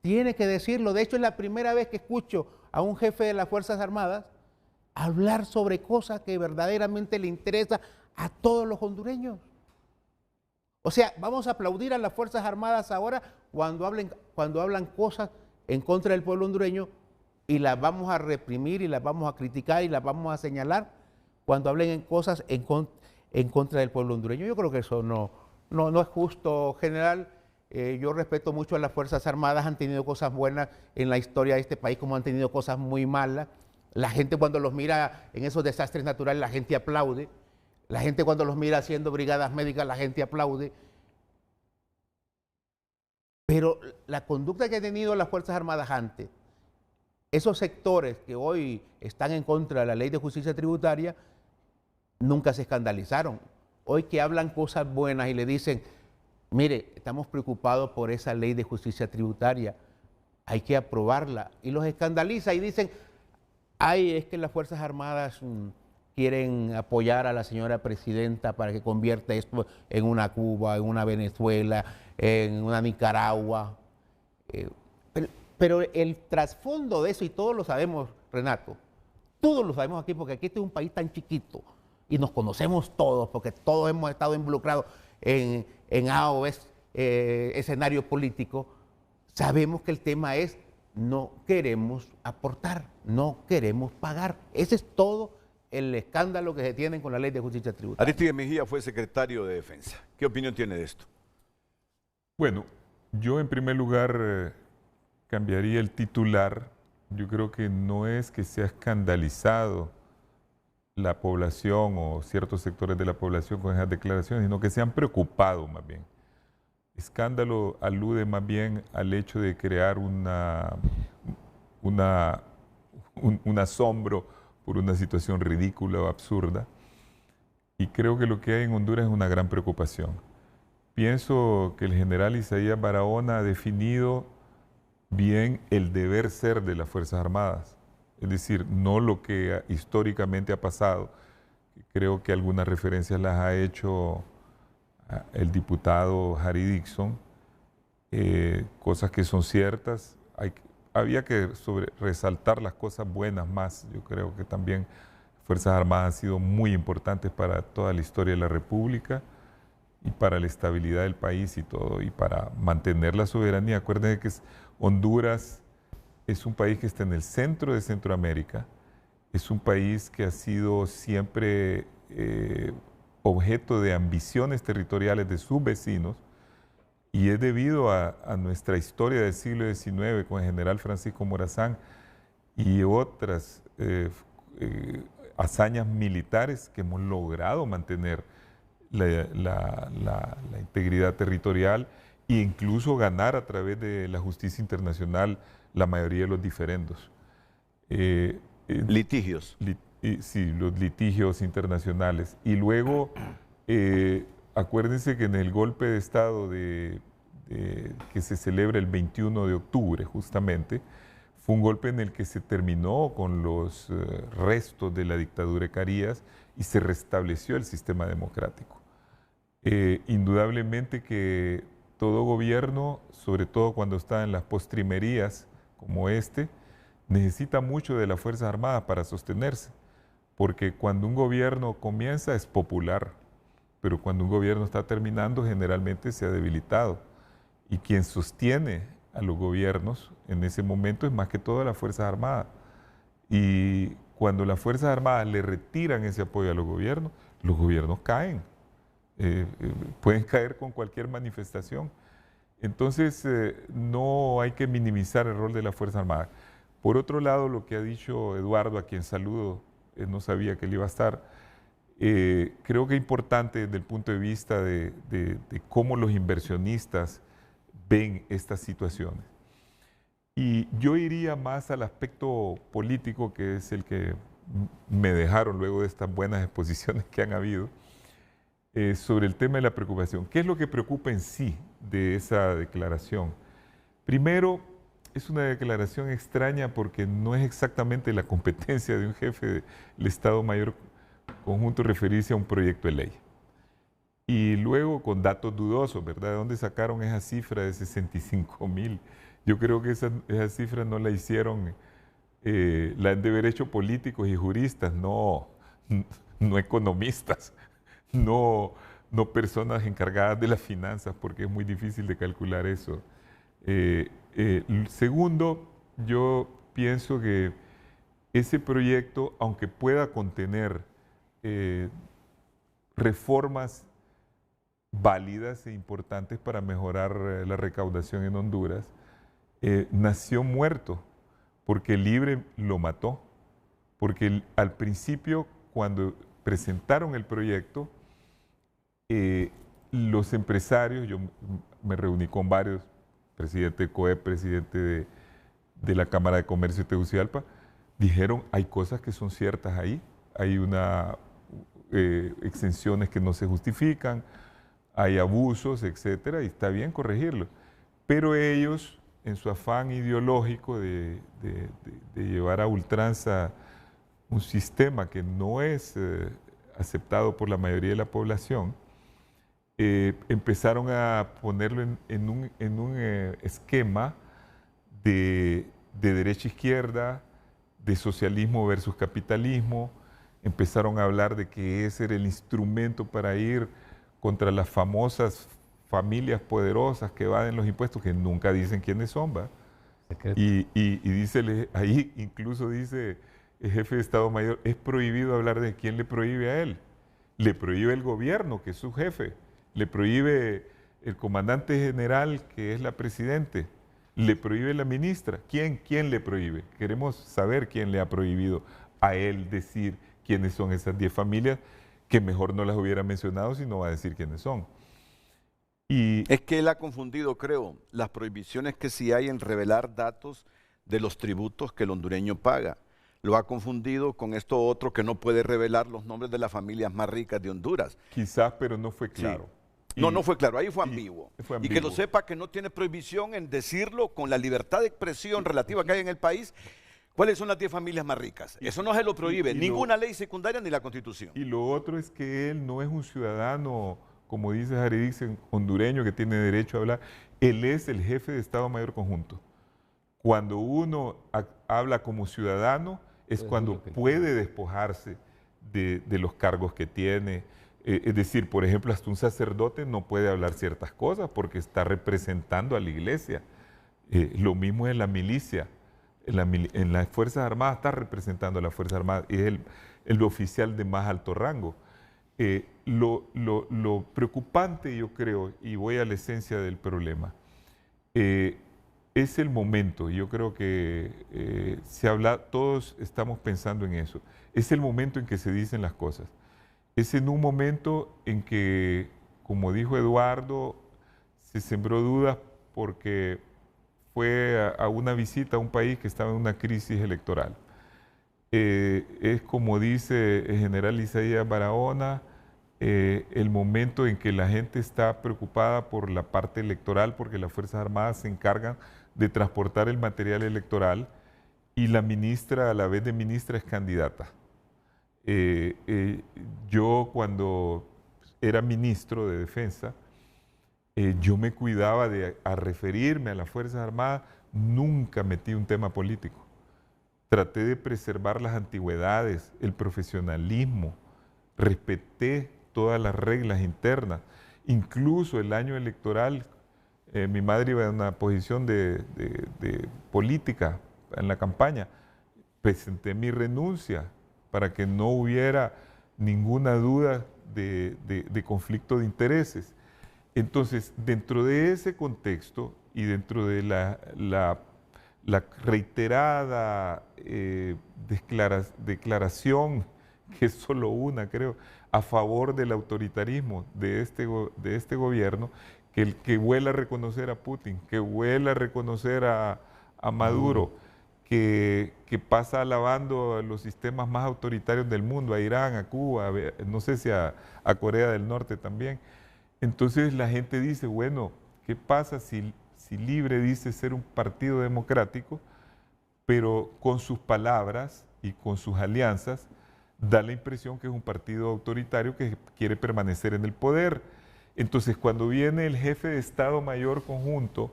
Tiene que decirlo. De hecho, es la primera vez que escucho a un jefe de las Fuerzas Armadas hablar sobre cosas que verdaderamente le interesan a todos los hondureños. O sea, vamos a aplaudir a las Fuerzas Armadas ahora cuando hablan cosas en contra del pueblo hondureño, y las vamos a reprimir y las vamos a criticar y las vamos a señalar cuando hablen en cosas en contra del pueblo hondureño. Yo creo que eso no es justo, general. Yo respeto mucho a las Fuerzas Armadas, han tenido cosas buenas en la historia de este país, como han tenido cosas muy malas. La gente cuando los mira en esos desastres naturales, la gente aplaude. La gente cuando los mira haciendo brigadas médicas, la gente aplaude. Pero la conducta que han tenido las Fuerzas Armadas antes, esos sectores que hoy están en contra de la ley de justicia tributaria, nunca se escandalizaron. Hoy que hablan cosas buenas y le dicen, mire, estamos preocupados por esa ley de justicia tributaria, hay que aprobarla. Y los escandaliza y dicen, ay, es que las Fuerzas Armadas quieren apoyar a la señora presidenta para que convierta esto en una Cuba, en una Venezuela, en una Nicaragua. Pero el trasfondo de eso, y todos lo sabemos, Renato, todos lo sabemos aquí, porque aquí este es un país tan chiquito y nos conocemos todos, porque todos hemos estado involucrados en A o B escenario político. Sabemos que el tema es no queremos aportar, no queremos pagar. Ese es todo el escándalo que se tiene con la Ley de Justicia Tributaria. Arístides Mejía fue secretario de Defensa. ¿Qué opinión tiene de esto? Bueno, yo en primer lugar cambiaría el titular. Yo creo que no es que se ha escandalizado la población o ciertos sectores de la población con esas declaraciones, sino que se han preocupado más bien. Escándalo alude más bien al hecho de crear un asombro por una situación ridícula o absurda. Y creo que lo que hay en Honduras es una gran preocupación. Pienso que el general Isaías Barahona ha definido bien el deber ser de las Fuerzas Armadas. Es decir, no lo que históricamente ha pasado. Creo que algunas referencias las ha hecho el diputado Harry Dixon, cosas que son ciertas. Había que resaltar las cosas buenas más. Yo creo que también Fuerzas Armadas han sido muy importantes para toda la historia de la República y para la estabilidad del país y todo, y para mantener la soberanía. Acuérdense que Honduras es un país que está en el centro de Centroamérica, es un país que ha sido siempre objeto de ambiciones territoriales de sus vecinos, y es debido a nuestra historia del siglo XIX con el general Francisco Morazán y otras hazañas militares que hemos logrado mantener la integridad territorial e incluso ganar a través de la justicia internacional la mayoría de los diferendos. Litigios. Sí, los litigios internacionales. Y luego, acuérdense que en el golpe de Estado que se celebra el 21 de octubre, justamente, fue un golpe en el que se terminó con los restos de la dictadura de Carías y se restableció el sistema democrático. Indudablemente que todo gobierno, sobre todo cuando está en las postrimerías como este, necesita mucho de las Fuerzas Armadas para sostenerse, porque cuando un gobierno comienza es popular, pero cuando un gobierno está terminando generalmente se ha debilitado. Y quien sostiene a los gobiernos en ese momento es más que todo las Fuerzas Armadas. Y cuando las Fuerzas Armadas le retiran ese apoyo a los gobiernos caen. Pueden caer con cualquier manifestación. Entonces, no hay que minimizar el rol de las Fuerzas Armadas. Por otro lado, lo que ha dicho Eduardo, a quien saludo, no sabía que él iba a estar, creo que es importante desde el punto de vista de cómo los inversionistas ven estas situaciones. Y yo iría más al aspecto político, que es el que me dejaron luego de estas buenas exposiciones que han habido, sobre el tema de la preocupación. ¿Qué es lo que preocupa en sí de esa declaración? Primero, es una declaración extraña porque no es exactamente la competencia de un jefe del Estado Mayor Conjunto referirse a un proyecto de ley. Y luego con datos dudosos, ¿verdad? ¿De dónde sacaron esa cifra de 65,000? Yo creo que esa cifra no la hicieron, la han de haber hecho políticos y juristas, no economistas, no personas encargadas de las finanzas, porque es muy difícil de calcular eso. Segundo, yo pienso que ese proyecto, aunque pueda contener reformas válidas e importantes para mejorar la recaudación en Honduras, nació muerto, porque el Libre lo mató. Porque al principio, cuando presentaron el proyecto, los empresarios, yo me reuní con varios, presidente de COEP, presidente de la Cámara de Comercio de Tegucigalpa, dijeron, hay cosas que son ciertas ahí, hay exenciones que no se justifican, hay abusos, etcétera, y está bien corregirlo. Pero ellos, en su afán ideológico de llevar a ultranza un sistema que no es aceptado por la mayoría de la población, empezaron a ponerlo en un esquema de derecha-izquierda, de socialismo versus capitalismo, empezaron a hablar de que ese era el instrumento para ir contra las famosas familias poderosas que evaden los impuestos, que nunca dicen quiénes son, ¿va? Y dice, ahí incluso dice el jefe de Estado Mayor, es prohibido hablar de quién le prohíbe a él. Le prohíbe el gobierno, que es su jefe, le prohíbe el comandante general, que es la presidente, le prohíbe la ministra. ¿Quién le prohíbe? Queremos saber quién le ha prohibido a él decir quiénes son esas 10 familias, que mejor no las hubiera mencionado si no va a decir quiénes son. Y es que él ha confundido, creo, las prohibiciones que sí hay en revelar datos de los tributos que el hondureño paga. Lo ha confundido con esto otro que no puede revelar los nombres de las familias más ricas de Honduras. Quizás, pero no fue claro. Sí. No fue claro, ahí fue ambiguo. Y que lo sepa que no tiene prohibición en decirlo con la libertad de expresión relativa que hay en el país. ¿Cuáles son las 10 familias más ricas? Eso no se lo prohíbe ninguna ley secundaria ni la Constitución. Y lo otro es que él no es un ciudadano, como dice Harry Dixon, hondureño que tiene derecho a hablar. Él es el jefe de Estado Mayor Conjunto. Cuando uno habla como ciudadano es cuando puede despojarse de los cargos que tiene. Es decir, por ejemplo, hasta un sacerdote no puede hablar ciertas cosas porque está representando a la iglesia. Lo mismo en la milicia. En las Fuerzas Armadas está representando a las Fuerzas Armadas y es el oficial de más alto rango. Lo preocupante, yo creo, y voy a la esencia del problema, es el momento. Yo creo que todos estamos pensando en eso. Es el momento en que se dicen las cosas. Es en un momento en que, como dijo Eduardo, se sembró dudas porque fue a una visita a un país que estaba en una crisis electoral. Es como dice el general Isaías Barahona, el momento en que la gente está preocupada por la parte electoral porque las Fuerzas Armadas se encargan de transportar el material electoral y la ministra, a la vez de ministra, es candidata. Yo cuando era ministro de Defensa, yo me cuidaba a referirme a las Fuerzas Armadas, nunca metí un tema político. Traté de preservar las antigüedades, el profesionalismo, respeté todas las reglas internas. Incluso el año electoral, mi madre iba en una posición de política en la campaña, presenté mi renuncia para que no hubiera ninguna duda de conflicto de intereses. Entonces, dentro de ese contexto y dentro de la reiterada declaración, que es solo una, creo, a favor del autoritarismo de este gobierno, que huele a reconocer a Putin, que huele a reconocer a Maduro, que pasa alabando a los sistemas más autoritarios del mundo, a Irán, a Cuba, no sé si a Corea del Norte también. Entonces la gente dice, bueno, ¿qué pasa si Libre dice ser un partido democrático, pero con sus palabras y con sus alianzas da la impresión que es un partido autoritario que quiere permanecer en el poder? Entonces, cuando viene el jefe de Estado Mayor Conjunto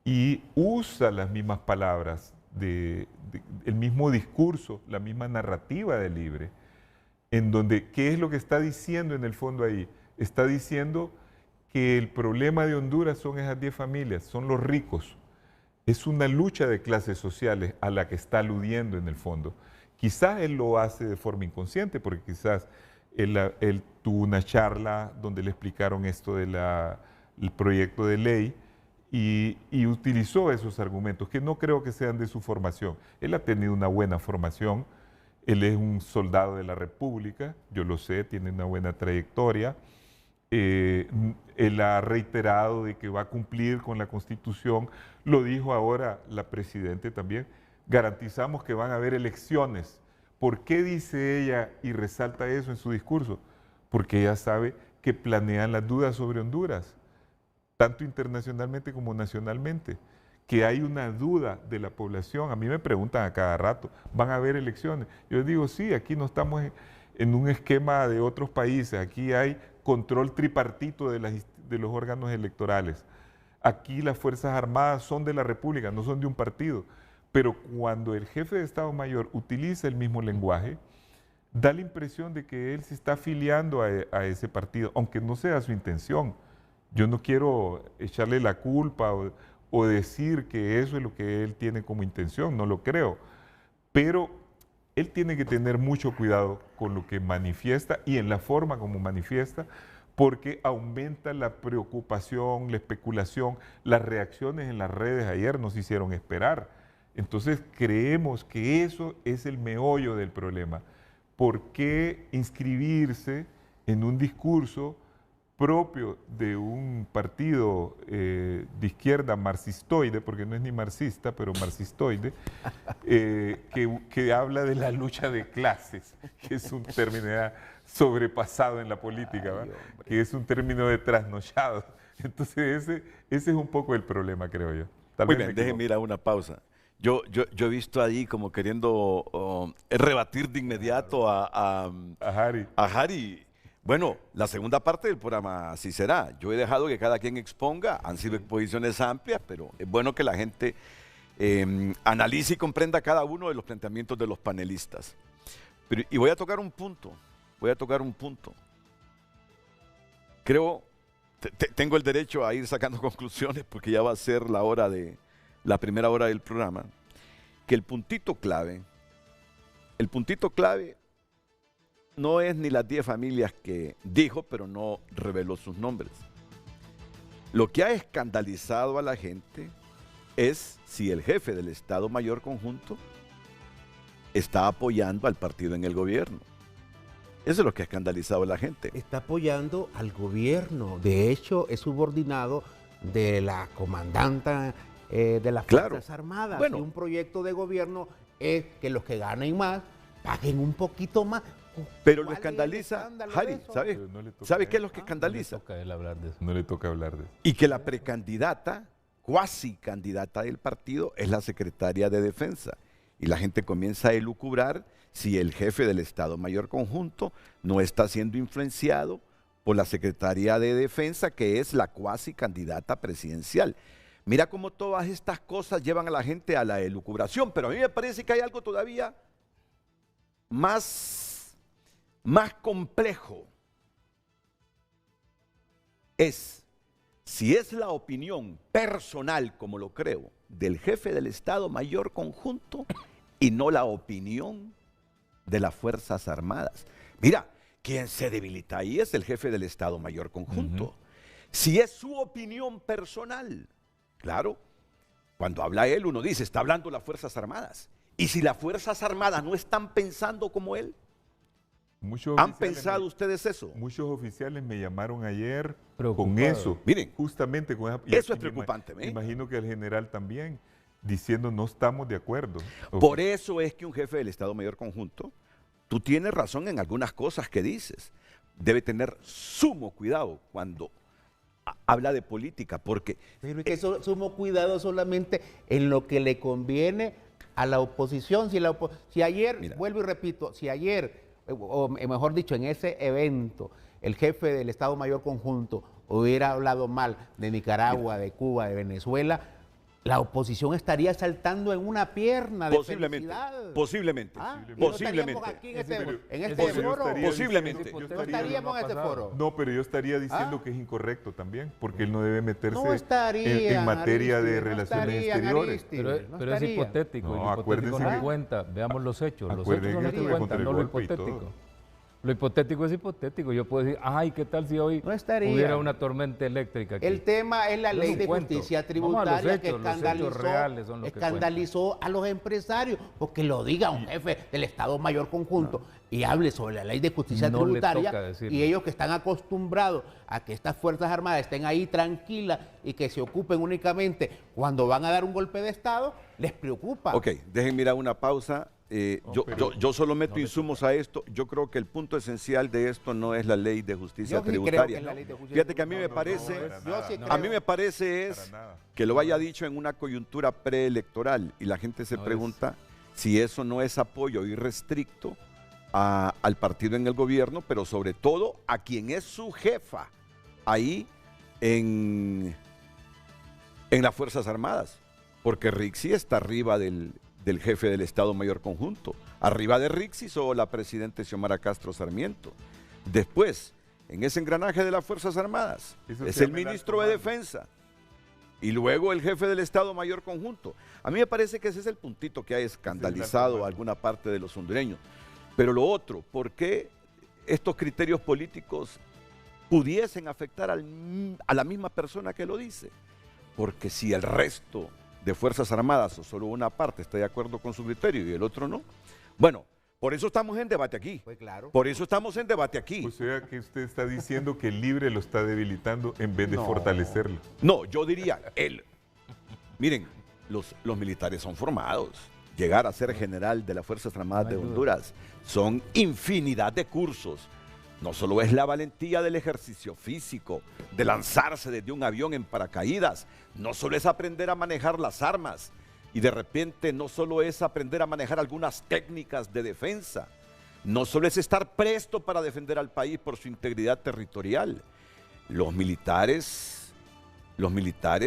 y usa las mismas palabras, el mismo discurso, la misma narrativa de Libre, en donde, ¿qué es lo que está diciendo en el fondo ahí? Está diciendo que el problema de Honduras son esas 10 familias, son los ricos. Es una lucha de clases sociales a la que está aludiendo en el fondo. Quizás él lo hace de forma inconsciente, porque quizás él tuvo una charla donde le explicaron esto del proyecto de ley y utilizó esos argumentos, que no creo que sean de su formación. Él ha tenido una buena formación, él es un soldado de la República, yo lo sé, tiene una buena trayectoria. Él ha reiterado de que va a cumplir con la Constitución, lo dijo ahora la Presidenta también, garantizamos que van a haber elecciones. ¿Por qué dice ella y resalta eso en su discurso? Porque ella sabe que planean las dudas sobre Honduras, tanto internacionalmente como nacionalmente, que hay una duda de la población. A mí me preguntan a cada rato, ¿van a haber elecciones? Yo les digo, sí, aquí no estamos en un esquema de otros países, aquí hay control tripartito de los órganos electorales. Aquí las Fuerzas Armadas son de la República, no son de un partido. Pero cuando el jefe de Estado Mayor utiliza el mismo lenguaje, da la impresión de que él se está afiliando a ese partido, aunque no sea su intención. Yo no quiero echarle la culpa o decir que eso es lo que él tiene como intención, no lo creo. Pero él tiene que tener mucho cuidado con lo que manifiesta y en la forma como manifiesta, porque aumenta la preocupación, la especulación, las reacciones en las redes ayer nos hicieron esperar. Entonces creemos que eso es el meollo del problema. ¿Por qué inscribirse en un discurso propio de un partido de izquierda marxistoide, porque no es ni marxista, pero marxistoide, que habla de la lucha de clases, que es un término ya sobrepasado en la política, que es un término de trasnochado? Entonces ese es un poco el problema, creo yo. Muy bien, déjenme ir a una pausa. Yo he visto ahí como queriendo rebatir de inmediato a Hari. Bueno, la segunda parte del programa así será. Yo he dejado que cada quien exponga, han sido exposiciones amplias, pero es bueno que la gente analice y comprenda cada uno de los planteamientos de los panelistas. Y voy a tocar un punto, Creo, tengo el derecho a ir sacando conclusiones porque ya va a ser la primera hora del programa, que el puntito clave no es ni las 10 familias que dijo, pero no reveló sus nombres. Lo que ha escandalizado a la gente es si el jefe del Estado Mayor Conjunto está apoyando al partido en el gobierno. Eso es lo que ha escandalizado a la gente. Está apoyando al gobierno. De hecho, es subordinado de la comandanta de las Fuerzas Armadas. Bueno, y un proyecto de gobierno es que los que ganen más paguen un poquito más. Pero lo escandaliza, Hari, ¿sabe qué es lo que escandaliza? No le toca hablar de eso. Y que la precandidata, cuasi candidata del partido, es la secretaria de Defensa. Y la gente comienza a elucubrar si el jefe del Estado Mayor Conjunto no está siendo influenciado por la Secretaría de Defensa, que es la cuasi candidata presidencial. Mira cómo todas estas cosas llevan a la gente a la elucubración, pero a mí me parece que hay algo todavía más complejo. Si es la opinión personal, como lo creo, del jefe del Estado Mayor Conjunto y no la opinión de las Fuerzas Armadas. Mira, quien se debilita ahí es el jefe del Estado Mayor Conjunto. Si es su opinión personal, claro, cuando habla él, uno dice, está hablando las Fuerzas Armadas. Y si las Fuerzas Armadas no están pensando como él, ¿han pensado ustedes eso? Muchos oficiales me llamaron ayer con eso. Miren, justamente con eso es preocupante. Me imagino que el general también, diciendo no estamos de acuerdo. Por eso es que un jefe del Estado Mayor Conjunto, tú tienes razón en algunas cosas que dices, debe tener sumo cuidado cuando habla de política, porque... Pero es que sumo cuidado solamente en lo que le conviene a la oposición. Si ayer, mira, vuelvo y repito, si ayer, o mejor dicho, en ese evento, el jefe del Estado Mayor Conjunto hubiera hablado mal de Nicaragua, mira, de Cuba, de Venezuela, la oposición estaría saltando en una pierna de felicidad. Posiblemente. Posiblemente. Aquí en este foro. Posiblemente. No estaríamos en este foro. No, pero yo estaría diciendo que es incorrecto también, porque él no debe meterse en materia de relaciones exteriores. Pero es hipotético. No, acuérdense no cuenta. Veamos los hechos. Los hechos son los que cuentan, no lo hipotético. Lo hipotético es hipotético. Yo puedo decir, ay, ¿qué tal si hoy hubiera una tormenta eléctrica aquí? El tema es la ley de justicia tributaria que escandalizó a los empresarios. Porque lo diga un jefe del Estado Mayor Conjunto y hable sobre la ley de justicia tributaria, y ellos que están acostumbrados a que estas Fuerzas Armadas estén ahí tranquilas y que se ocupen únicamente cuando van a dar un golpe de Estado, les preocupa. Ok, dejen mirar una pausa. Yo solo meto insumos a esto. Yo creo que el punto esencial de esto no es la ley de justicia tributaria. Fíjate que a mí me parece que lo haya dicho en una coyuntura preelectoral y la gente se pregunta si eso no es apoyo irrestricto al partido en el gobierno, pero sobre todo a quien es su jefa ahí en las Fuerzas Armadas. porque Rixi está arriba del jefe del Estado Mayor Conjunto. Arriba de Rixi solo la presidenta Xiomara Castro Sarmiento. Después, en ese engranaje de las Fuerzas Armadas, es el ministro de Defensa. Y luego el jefe del Estado Mayor Conjunto. A mí me parece que ese es el puntito que ha escandalizado a alguna parte de los hondureños. Pero lo otro, ¿por qué estos criterios políticos pudiesen afectar a la misma persona que lo dice? Porque si el resto de Fuerzas Armadas o solo una parte está de acuerdo con su criterio y el otro no, bueno, por eso estamos en debate aquí. Pues claro. Por eso estamos en debate aquí. O sea que usted está diciendo que el libre lo está debilitando en vez de fortalecerlo. No, yo diría él. Miren, los militares son formados. Llegar a ser general de las Fuerzas Armadas de Honduras son infinidad de cursos. No solo es la valentía del ejercicio físico, de lanzarse desde un avión en paracaídas, no solo es aprender a manejar las armas y de repente no solo es aprender a manejar algunas técnicas de defensa, no solo es estar presto para defender al país por su integridad territorial. Los militares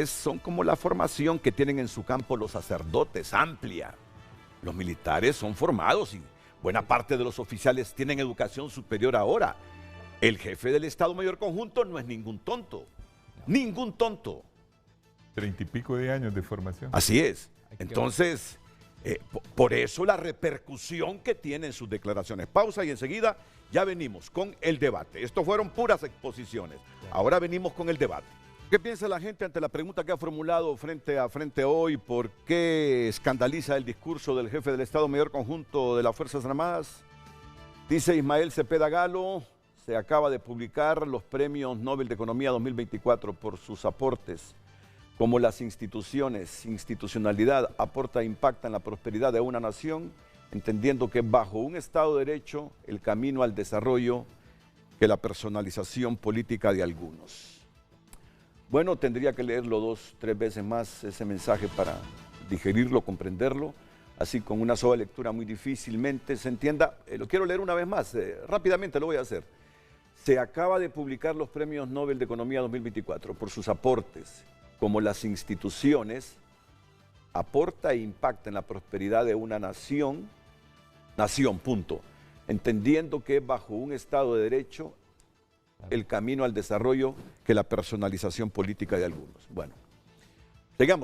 son como la formación que tienen en su campo los sacerdotes, amplia. Los militares son formados y buena parte de los oficiales tienen educación superior ahora. El jefe del Estado Mayor Conjunto no es ningún tonto. Ningún tonto. 30 y pico de años de formación. Así es. Entonces, por eso la repercusión que tienen sus declaraciones. Pausa y enseguida ya venimos con el debate. Estos fueron puras exposiciones. Ahora venimos con el debate. ¿Qué piensa la gente ante la pregunta que ha formulado frente a frente hoy? ¿Por qué escandaliza el discurso del jefe del Estado Mayor Conjunto de las Fuerzas Armadas? Dice Ismael Cepeda Galo, se acaba de publicar los premios Nobel de Economía 2024 por sus aportes, como las institucionalidad aporta e impacta en la prosperidad de una nación, entendiendo que bajo un Estado de Derecho, el camino al desarrollo, que la personalización política de algunos. Bueno, tendría que leerlo 2, 3 veces más ese mensaje para digerirlo, comprenderlo. Así con una sola lectura muy difícilmente se entienda. Lo quiero leer una vez más, rápidamente lo voy a hacer. Se acaba de publicar los premios Nobel de Economía 2024 por sus aportes, como las instituciones, aporta e impacta en la prosperidad de una nación, punto. Entendiendo que bajo un Estado de Derecho, el camino al desarrollo que la personalización política de algunos. Bueno,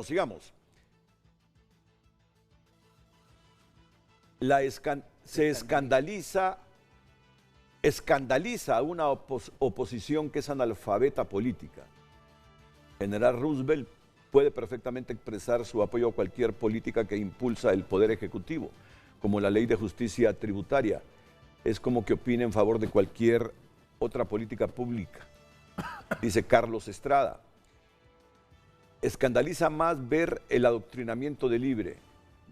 sigamos. Se escandaliza a una oposición que es analfabeta política. General Roosevelt puede perfectamente expresar su apoyo a cualquier política que impulsa el Poder Ejecutivo, como la Ley de Justicia Tributaria. Es como que opine en favor de cualquier otra política pública, dice Carlos Estrada. Escandaliza más ver el adoctrinamiento de Libre.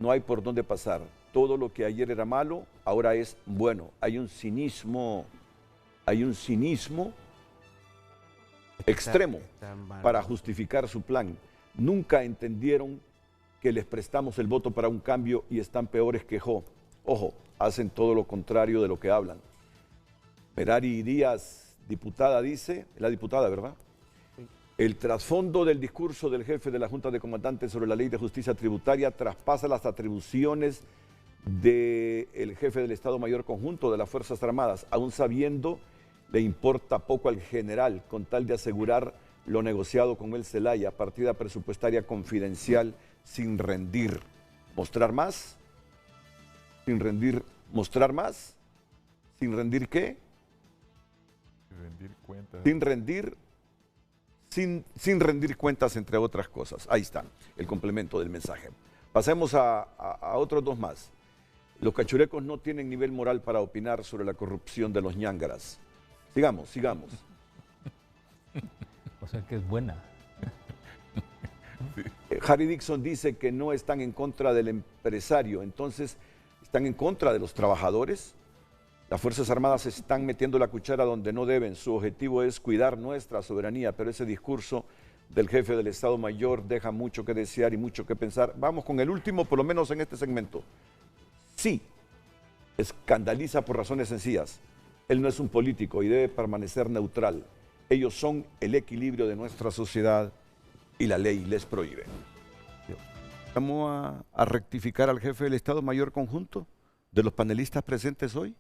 No hay por dónde pasar. Todo lo que ayer era malo, ahora es bueno. Hay un cinismo extremo para justificar su plan. Nunca entendieron que les prestamos el voto para un cambio y están peores que Jo. Ojo, hacen todo lo contrario de lo que hablan. Merari Díaz, diputada, dice, la diputada, ¿verdad? Sí. El trasfondo del discurso del jefe de la Junta de Comandantes sobre la Ley de Justicia Tributaria traspasa las atribuciones del jefe del Estado Mayor Conjunto de las Fuerzas Armadas, aún sabiendo le importa poco al general con tal de asegurar lo negociado con el Zelaya, partida presupuestaria confidencial sin rendir. ¿Mostrar más? ¿Sin rendir? ¿Mostrar más? ¿Sin rendir qué? Rendir cuentas. Sin rendir cuentas, entre otras cosas. Ahí está el complemento del mensaje. Pasemos a otros dos más. Los cachurecos no tienen nivel moral para opinar sobre la corrupción de los ñángaras. Sigamos. O sea que es buena. Harry Dixon dice que no están en contra del empresario, entonces están en contra de los trabajadores. Las Fuerzas Armadas están metiendo la cuchara donde no deben. Su objetivo es cuidar nuestra soberanía, pero ese discurso del jefe del Estado Mayor deja mucho que desear y mucho que pensar. Vamos con el último, por lo menos en este segmento. Sí, escandaliza por razones sencillas. Él no es un político y debe permanecer neutral. Ellos son el equilibrio de nuestra sociedad y la ley les prohíbe. Vamos a rectificar al jefe del Estado Mayor Conjunto de los panelistas presentes hoy.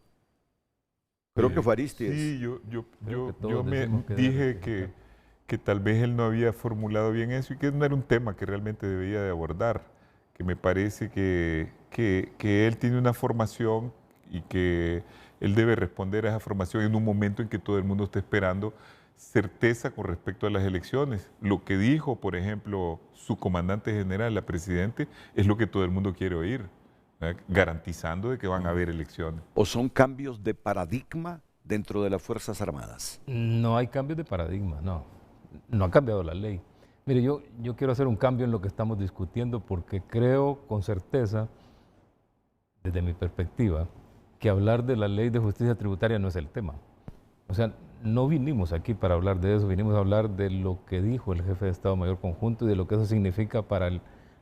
Creo que fue Aristides. Sí, yo me dije que tal vez él no había formulado bien eso y que no era un tema que realmente debía de abordar, que me parece que él tiene una formación y que él debe responder a esa formación en un momento en que todo el mundo está esperando certeza con respecto a las elecciones. Lo que dijo, por ejemplo, su comandante general, la presidente, es lo que todo el mundo quiere oír, ¿verdad? Garantizando de que van a haber elecciones. ¿O son cambios de paradigma dentro de las Fuerzas Armadas? No hay cambios de paradigma, no. No ha cambiado la ley. Mire, yo quiero hacer un cambio en lo que estamos discutiendo porque creo con certeza, desde mi perspectiva, que hablar de la ley de justicia tributaria no es el tema. O sea, no vinimos aquí para hablar de eso, vinimos a hablar de lo que dijo el jefe de Estado Mayor Conjunto y de lo que eso significa para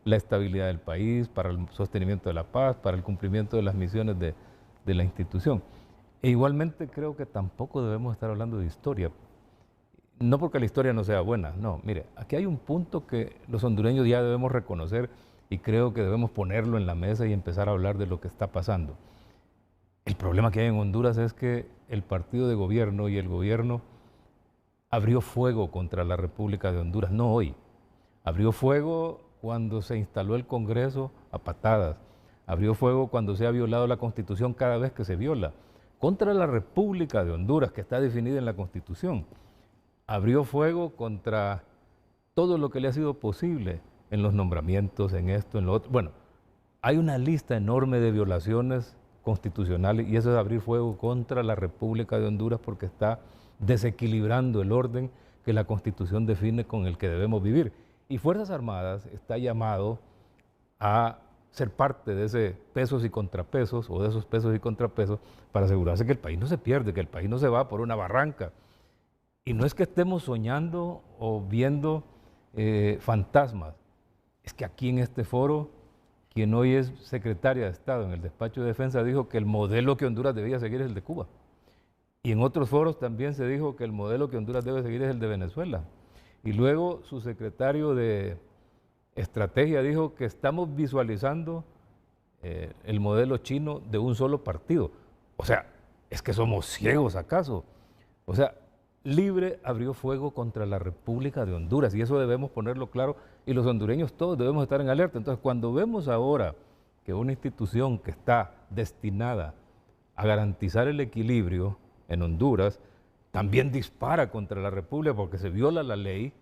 la estabilidad del país, para el sostenimiento de la paz, para el cumplimiento de las misiones de la institución. E igualmente creo que tampoco debemos estar hablando de historia. No porque la historia no sea buena, no. Mire, aquí hay un punto que los hondureños ya debemos reconocer y creo que debemos ponerlo en la mesa y empezar a hablar de lo que está pasando. El problema que hay en Honduras es que el partido de gobierno y el gobierno abrió fuego contra la República de Honduras, no hoy. Abrió fuego cuando se instaló el Congreso a patadas. Abrió fuego cuando se ha violado la Constitución cada vez que se viola. Contra la República de Honduras, que está definida en la Constitución. Abrió fuego contra todo lo que le ha sido posible en los nombramientos, en esto, en lo otro. Bueno, hay una lista enorme de violaciones constitucionales y eso es abrir fuego contra la República de Honduras porque está desequilibrando el orden que la Constitución define con el que debemos vivir. Y Fuerzas Armadas está llamado a ser parte de ese pesos y contrapesos o de esos pesos y contrapesos para asegurarse que el país no se pierde, que el país no se va por una barranca. Y no es que estemos soñando o viendo fantasmas, es que aquí en este foro, quien hoy es secretaria de Estado en el despacho de defensa dijo que el modelo que Honduras debía seguir es el de Cuba. Y en otros foros también se dijo que el modelo que Honduras debe seguir es el de Venezuela. Y luego su secretario de Estrategia dijo que estamos visualizando el modelo chino de un solo partido. O sea, ¿es que somos ciegos acaso? O sea, Libre abrió fuego contra la República de Honduras y eso debemos ponerlo claro y los hondureños todos debemos estar en alerta. Entonces, cuando vemos ahora que una institución que está destinada a garantizar el equilibrio en Honduras también dispara contra la República porque se viola la ley,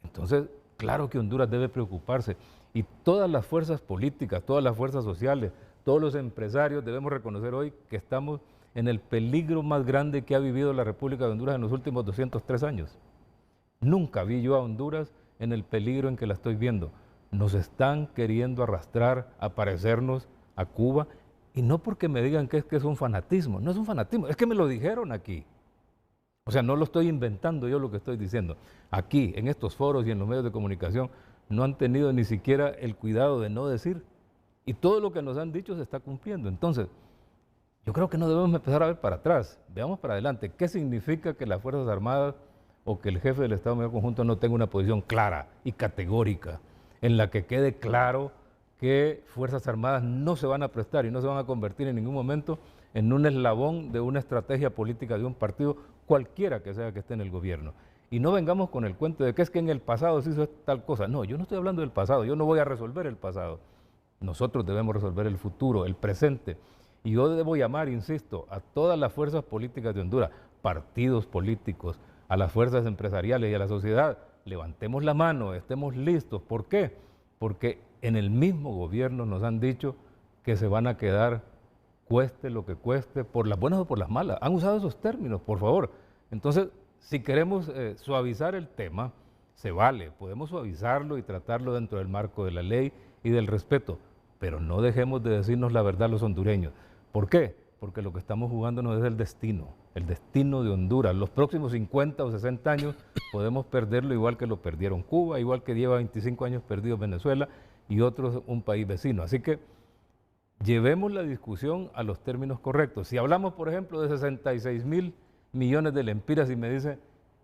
entonces, claro que Honduras debe preocuparse y todas las fuerzas políticas, todas las fuerzas sociales, todos los empresarios debemos reconocer hoy que estamos en el peligro más grande que ha vivido la República de Honduras en los últimos 203 años. Nunca vi yo a Honduras en el peligro en que la estoy viendo. Nos están queriendo arrastrar a parecernos a Cuba y no porque me digan que es un fanatismo, no es un fanatismo, es que me lo dijeron aquí. O sea, no lo estoy inventando yo lo que estoy diciendo. Aquí, en estos foros y en los medios de comunicación, no han tenido ni siquiera el cuidado de no decir. Y todo lo que nos han dicho se está cumpliendo. Entonces, yo creo que no debemos empezar a ver para atrás. Veamos para adelante. ¿Qué significa que las Fuerzas Armadas o que el jefe del Estado Mayor Conjunto no tenga una posición clara y categórica en la que quede claro que Fuerzas Armadas no se van a prestar y no se van a convertir en ningún momento en un eslabón de una estrategia política de un partido, cualquiera que sea que esté en el gobierno? Y no vengamos con el cuento de que es que en el pasado se hizo tal cosa. No, yo no estoy hablando del pasado, yo no voy a resolver el pasado. Nosotros debemos resolver el futuro, el presente. Y yo debo llamar, insisto, a todas las fuerzas políticas de Honduras, partidos políticos, a las fuerzas empresariales y a la sociedad. Levantemos la mano, estemos listos. ¿Por qué? Porque en el mismo gobierno nos han dicho que se van a quedar cueste lo que cueste, por las buenas o por las malas. Han usado esos términos, por favor. Entonces, si queremos suavizar el tema, se vale, podemos suavizarlo y tratarlo dentro del marco de la ley y del respeto, pero no dejemos de decirnos la verdad los hondureños. ¿Por qué? Porque lo que estamos jugándonos es el destino de Honduras. Los próximos 50 o 60 años podemos perderlo igual que lo perdieron Cuba, igual que lleva 25 años perdidos Venezuela y otros un país vecino. Así que llevemos la discusión a los términos correctos. Si hablamos, por ejemplo, de 66.000 millones de lempiras y me dice,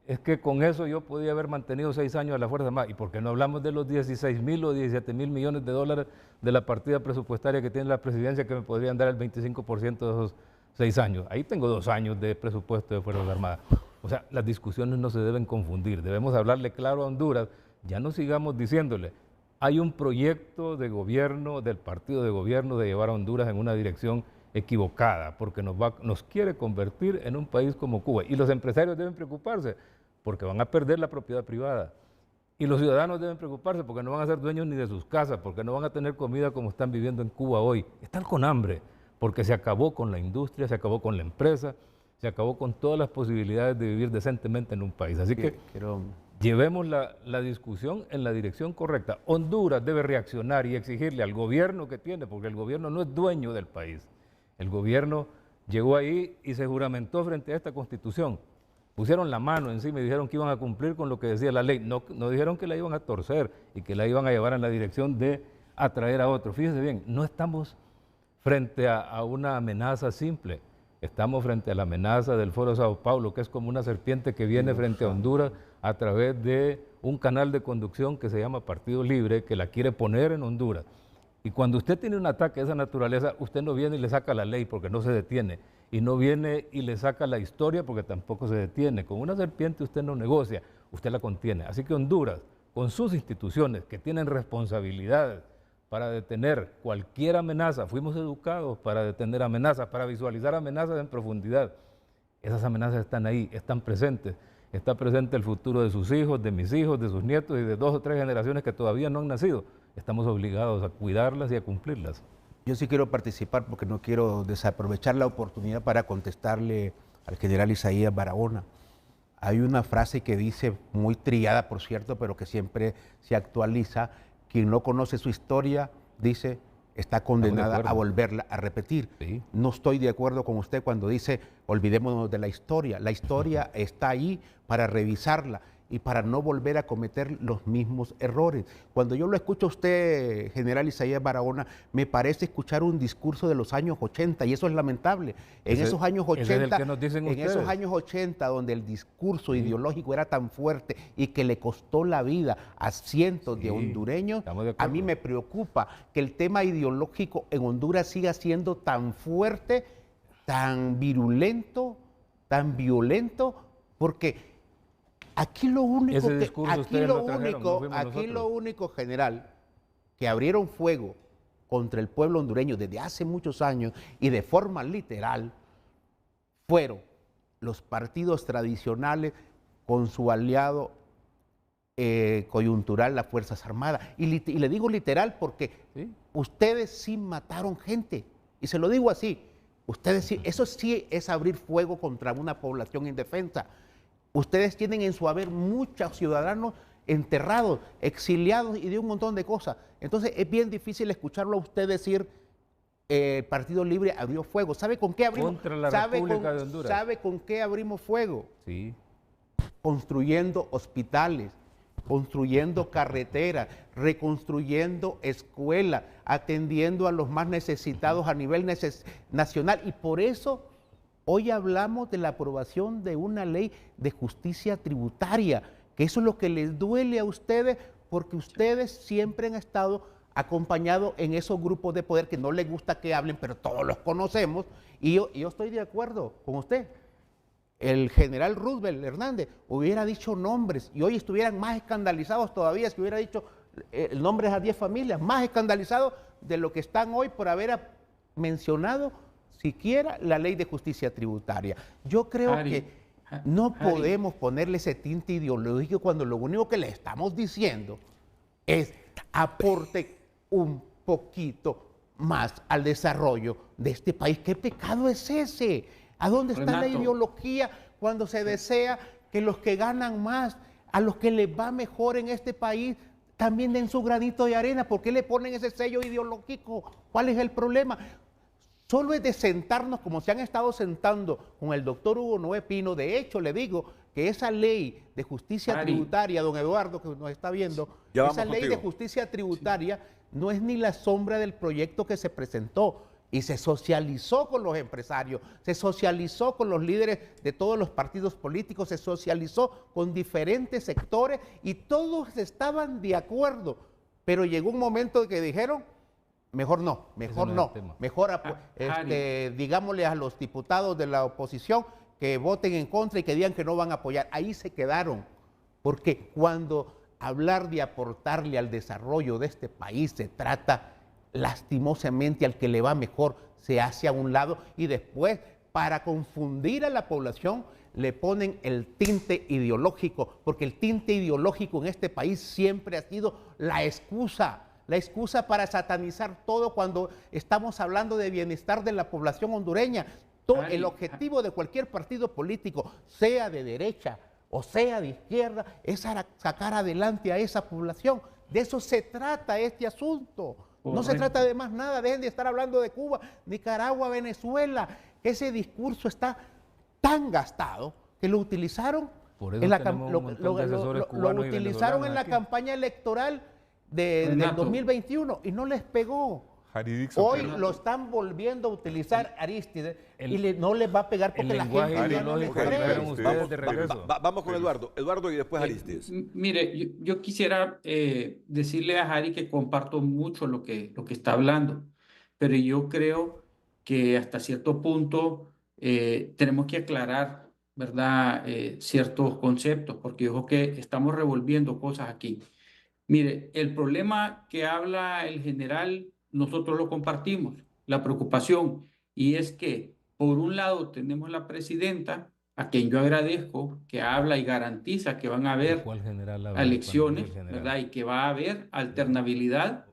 es que con eso yo podía haber mantenido 6 años a la Fuerza Armada. ¿Y por qué no hablamos de los 16.000 o 17.000 millones de dólares de la partida presupuestaria que tiene la presidencia, que me podrían dar el 25% de esos 6 años? Ahí tengo 2 años de presupuesto de Fuerzas Armadas. O sea, las discusiones no se deben confundir. Debemos hablarle claro a Honduras. Ya no sigamos diciéndole, hay un proyecto de gobierno, del partido de gobierno, de llevar a Honduras en una dirección equivocada, porque nos quiere convertir en un país como Cuba. Y los empresarios deben preocuparse, porque van a perder la propiedad privada. Y los ciudadanos deben preocuparse, porque no van a ser dueños ni de sus casas, porque no van a tener comida como están viviendo en Cuba hoy. Están con hambre, porque se acabó con la industria, se acabó con la empresa, se acabó con todas las posibilidades de vivir decentemente en un país. Así que llevemos la discusión en la dirección correcta. Honduras debe reaccionar y exigirle al gobierno que tiene, porque el gobierno no es dueño del país. El gobierno llegó ahí y se juramentó frente a esta Constitución. Pusieron la mano encima y dijeron que iban a cumplir con lo que decía la ley. No dijeron que la iban a torcer y que la iban a llevar en la dirección de atraer a otros. Fíjense bien, no estamos frente a una amenaza simple. Estamos frente a la amenaza del Foro de Sao Paulo, que es como una serpiente que viene frente a Honduras a través de un canal de conducción que se llama Partido Libre, que la quiere poner en Honduras. Y cuando usted tiene un ataque de esa naturaleza, usted no viene y le saca la ley porque no se detiene. Y no viene y le saca la historia porque tampoco se detiene. Con una serpiente usted no negocia, usted la contiene. Así que Honduras, con sus instituciones que tienen responsabilidades para detener cualquier amenaza, fuimos educados para detener amenazas, para visualizar amenazas en profundidad. Esas amenazas están ahí, están presentes. Está presente el futuro de sus hijos, de mis hijos, de sus nietos y de 2 o 3 generaciones que todavía no han nacido. Estamos obligados a cuidarlas y a cumplirlas. Yo sí quiero participar porque no quiero desaprovechar la oportunidad para contestarle al general Isaías Barahona. Hay una frase que dice, muy trillada por cierto, pero que siempre se actualiza: quien no conoce su historia, dice, está condenada a volverla a repetir. Sí. No estoy de acuerdo con usted cuando dice, olvidémonos de la historia. La historia está ahí para revisarla y para no volver a cometer los mismos errores. Cuando yo lo escucho a usted, general Isaías Barahona, me parece escuchar un discurso de los años 80 y eso es lamentable. En esos años 80, donde el discurso ideológico era tan fuerte y que le costó la vida a cientos de hondureños, a mí me preocupa que el tema ideológico en Honduras siga siendo tan fuerte, tan virulento, tan violento, porque aquí lo único, general, que abrieron fuego contra el pueblo hondureño desde hace muchos años y de forma literal fueron los partidos tradicionales con su aliado coyuntural, las Fuerzas Armadas. Y le digo literal porque ustedes sí mataron gente, y se lo digo así, ustedes sí, eso sí es abrir fuego contra una población indefensa. Ustedes tienen en su haber muchos ciudadanos enterrados, exiliados y de un montón de cosas. Entonces es bien difícil escucharlo a usted decir el Partido Libre abrió fuego. ¿Sabe con qué abrimos? Contra la República de Honduras. ¿Sabe con qué abrimos fuego? Sí. Construyendo hospitales, construyendo carreteras, reconstruyendo escuelas, atendiendo a los más necesitados a nivel nacional. Y por eso hoy hablamos de la aprobación de una ley de justicia tributaria, que eso es lo que les duele a ustedes, porque ustedes siempre han estado acompañados en esos grupos de poder que no les gusta que hablen, pero todos los conocemos, y yo estoy de acuerdo con usted. El general Roosevelt Hernández hubiera dicho nombres y hoy estuvieran más escandalizados todavía si hubiera dicho nombres a 10 familias, más escandalizados de lo que están hoy por haber mencionado siquiera la ley de justicia tributaria. Yo creo que no podemos ponerle ese tinte ideológico cuando lo único que le estamos diciendo es aporte un poquito más al desarrollo de este país. ¿Qué pecado es ese? ¿A dónde está la ideología cuando se desea que los que ganan más, a los que les va mejor en este país, también den su granito de arena? ¿Por qué le ponen ese sello ideológico? ¿Cuál es el problema? Solo es de sentarnos como se han estado sentando con el doctor Hugo Noé Pino. De hecho, le digo que esa ley de justicia tributaria, don Eduardo, que nos está viendo, esa ley de justicia tributaria no es ni la sombra del proyecto que se presentó. y se socializó con los empresarios, se socializó con los líderes de todos los partidos políticos, se socializó con diferentes sectores y todos estaban de acuerdo, pero llegó un momento que dijeron, mejor no, mejor digámosle a los diputados de la oposición que voten en contra y que digan que no van a apoyar. Ahí se quedaron, porque cuando hablar de aportarle al desarrollo de este país se trata, lastimosamente, al que le va mejor se hace a un lado y después, para confundir a la población, le ponen el tinte ideológico, porque el tinte ideológico en este país siempre ha sido la excusa para satanizar todo cuando estamos hablando de bienestar de la población hondureña. El objetivo de cualquier partido político, sea de derecha o sea de izquierda, es sacar adelante a esa población. De eso se trata este asunto. No se trata de más nada. Dejen de estar hablando de Cuba, Nicaragua, Venezuela. Ese discurso está tan gastado que lo utilizaron en la campaña electoral del 2021 y no les pegó. Hoy lo están volviendo a utilizar Arístide y no les va a pegar porque la gente ya no les cree. Vamos con Eduardo. Eduardo y después Arístides. Mire, yo quisiera decirle a Harry que comparto mucho lo que está hablando, pero yo creo que hasta cierto punto tenemos que aclarar, ¿verdad? Ciertos conceptos, porque ojo que estamos revolviendo cosas aquí. Mire, el problema que habla el general, nosotros lo compartimos, la preocupación, y es que por un lado tenemos la presidenta, a quien yo agradezco, que habla y garantiza que van a haber elecciones, ¿verdad? Y que va a haber alternabilidad,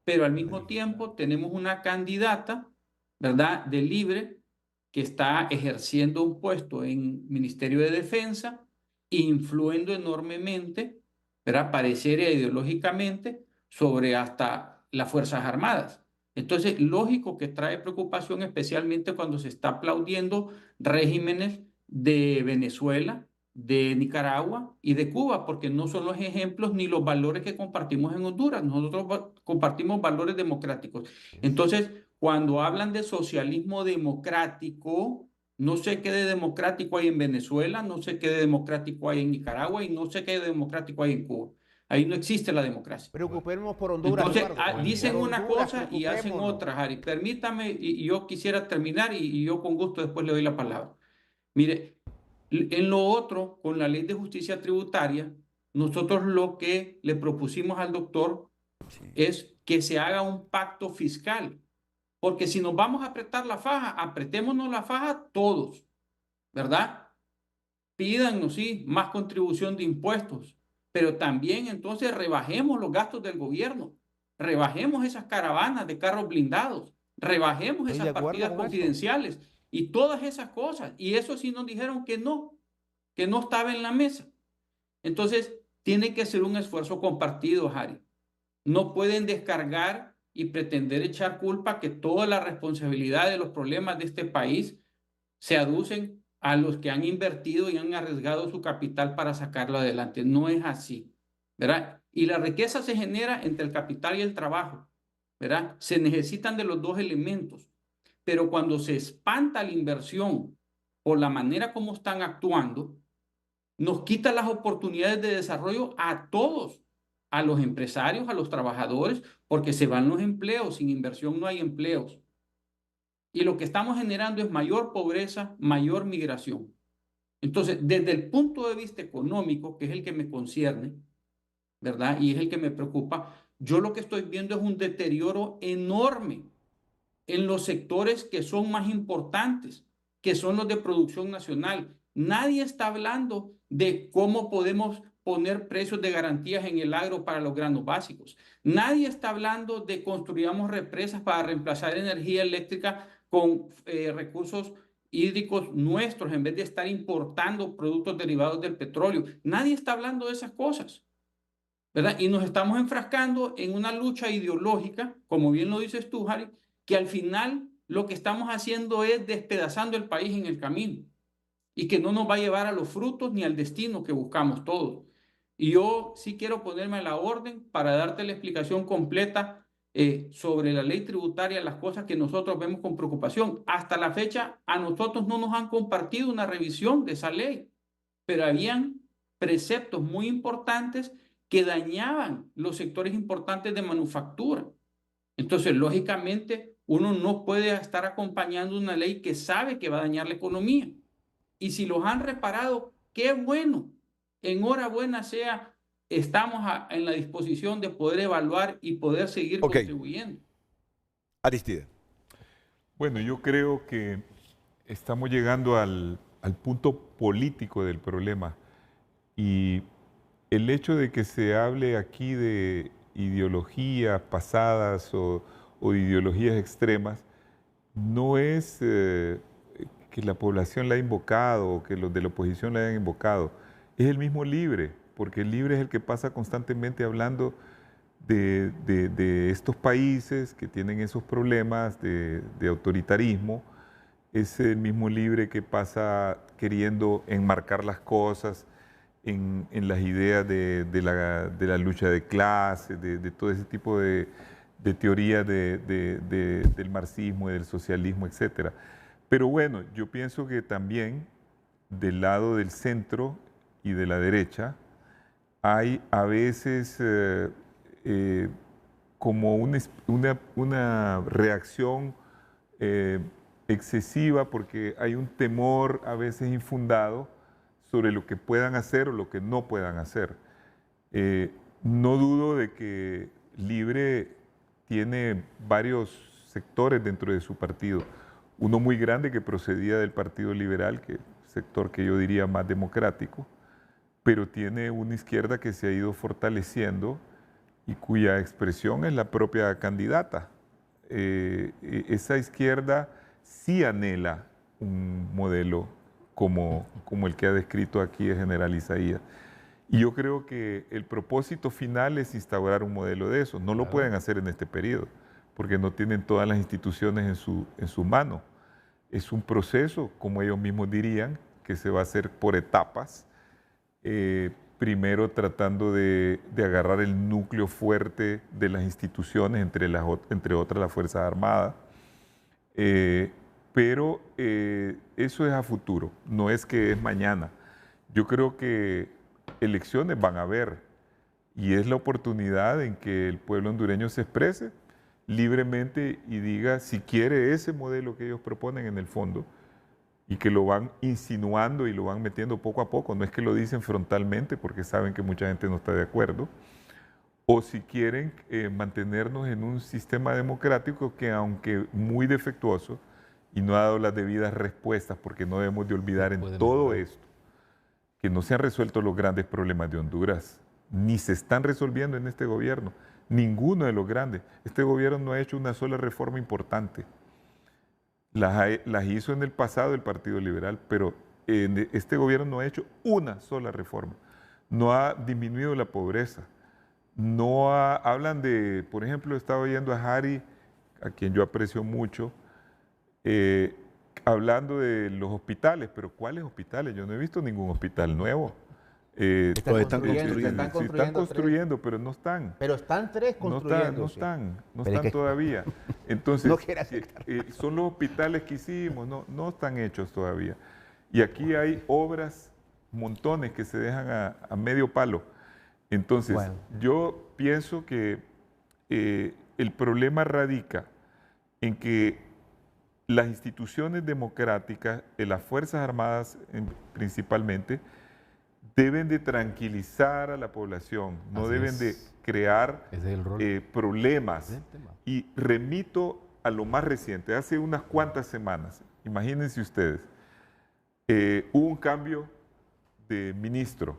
pero al mismo tiempo tenemos una candidata, ¿verdad?, de Libre, que está ejerciendo un puesto en Ministerio de Defensa, influyendo enormemente, ¿verdad?, pareciera ideológicamente, sobre hasta las Fuerzas Armadas. Entonces, lógico que trae preocupación, especialmente cuando se está aplaudiendo regímenes de Venezuela, de Nicaragua y de Cuba, porque no son los ejemplos ni los valores que compartimos en Honduras. Nosotros compartimos valores democráticos. Entonces, cuando hablan de socialismo democrático, no sé qué de democrático hay en Venezuela, no sé qué de democrático hay en Nicaragua y no sé qué de democrático hay en Cuba. Ahí no existe la democracia. Preocupémonos por Honduras. Entonces, dicen una cosa y hacen otra, Harry. Permítame, y yo quisiera terminar y yo con gusto después le doy la palabra. Mire, en lo otro, con la ley de justicia tributaria, nosotros lo que le propusimos al doctor es que se haga un pacto fiscal. Porque si nos vamos a apretar la faja, apretémonos la faja todos, ¿verdad? Pídanos, sí, más contribución de impuestos, pero también entonces rebajemos los gastos del gobierno, rebajemos esas caravanas de carros blindados, rebajemos esas partidas confidenciales y todas esas cosas. Y eso sí nos dijeron que no estaba en la mesa. Entonces, tiene que ser un esfuerzo compartido, Harry. No pueden descargar y pretender echar culpa que toda la responsabilidad de los problemas de este país se aducen a los que han invertido y han arriesgado su capital para sacarlo adelante. No es así, ¿verdad? Y la riqueza se genera entre el capital y el trabajo, ¿verdad? Se necesitan de los dos elementos, pero cuando se espanta la inversión por la manera como están actuando, nos quita las oportunidades de desarrollo a todos, a los empresarios, a los trabajadores, porque se van los empleos, sin inversión no hay empleos. Y lo que estamos generando es mayor pobreza, mayor migración. Entonces, desde el punto de vista económico, que es el que me concierne, ¿verdad? Y es el que me preocupa, yo lo que estoy viendo es un deterioro enorme en los sectores que son más importantes, que son los de producción nacional. Nadie está hablando de cómo podemos poner precios de garantías en el agro para los granos básicos. Nadie está hablando de construyamos represas para reemplazar energía eléctrica con recursos hídricos nuestros en vez de estar importando productos derivados del petróleo. Nadie está hablando de esas cosas, ¿verdad? Y nos estamos enfrascando en una lucha ideológica, como bien lo dices tú, Harry, que al final lo que estamos haciendo es despedazando el país en el camino y que no nos va a llevar a los frutos ni al destino que buscamos todos. Y yo sí quiero ponerme a la orden para darte la explicación completa sobre la ley tributaria, las cosas que nosotros vemos con preocupación. Hasta la fecha, a nosotros no nos han compartido una revisión de esa ley, pero habían preceptos muy importantes que dañaban los sectores importantes de manufactura. Entonces, lógicamente, uno no puede estar acompañando una ley que sabe que va a dañar la economía. Y si los han reparado, qué bueno. Enhorabuena sea, estamos en la disposición de poder evaluar y poder seguir contribuyendo. Aristide. Bueno, yo creo que estamos llegando al punto político del problema. Y el hecho de que se hable aquí de ideologías pasadas o ideologías extremas no es que la población la ha invocado o que los de la oposición la hayan invocado. Es el mismo Libre, porque el Libre es el que pasa constantemente hablando de estos países que tienen esos problemas de autoritarismo. Es el mismo Libre que pasa queriendo enmarcar las cosas en las ideas de la lucha de clases, de todo ese tipo de teorías del marxismo y del socialismo, etc. Pero bueno, yo pienso que también del lado del centro y de la derecha hay a veces como una reacción excesiva, porque hay un temor a veces infundado sobre lo que puedan hacer o lo que no puedan hacer. No dudo de que Libre tiene varios sectores dentro de su partido. Uno muy grande que procedía del Partido Liberal, que sector que yo diría más democrático, pero tiene una izquierda que se ha ido fortaleciendo y cuya expresión es la propia candidata. Esa izquierda sí anhela un modelo como el que ha descrito aquí el general Isaías. Y yo creo que el propósito final es instaurar un modelo de eso. No lo pueden hacer en este periodo, porque no tienen todas las instituciones en su mano. Es un proceso, como ellos mismos dirían, que se va a hacer por etapas. Primero tratando de agarrar el núcleo fuerte de las instituciones, entre otras las Fuerzas Armadas. Pero eso es a futuro, no es que es mañana. Yo creo que elecciones van a haber y es la oportunidad en que el pueblo hondureño se exprese libremente y diga si quiere ese modelo que ellos proponen en el fondo, y que lo van insinuando y lo van metiendo poco a poco. No es que lo dicen frontalmente porque saben que mucha gente no está de acuerdo. O si quieren mantenernos en un sistema democrático que, aunque muy defectuoso y no ha dado las debidas respuestas, porque no debemos de olvidar en todo esto que no se han resuelto los grandes problemas de Honduras, ni se están resolviendo en este gobierno, ninguno de los grandes. Este gobierno no ha hecho una sola reforma importante. Las hizo en el pasado el Partido Liberal, pero este gobierno no ha hecho una sola reforma. No ha disminuido la pobreza. Hablan de, por ejemplo, estaba oyendo a Harry, a quien yo aprecio mucho, hablando de los hospitales, pero ¿cuáles hospitales? Yo no he visto ningún hospital nuevo. Están construyendo, pero no están. Pero están 3 construyendo. No están todavía. Entonces, son los hospitales que hicimos, no están hechos todavía. Y aquí hay obras, montones que se dejan a medio palo. Entonces, yo pienso que el problema radica en que las instituciones democráticas, las Fuerzas Armadas principalmente, deben de tranquilizar a la población, no deben de crear problemas. Y remito a lo más reciente, hace unas cuantas semanas, imagínense ustedes, hubo un cambio de ministro,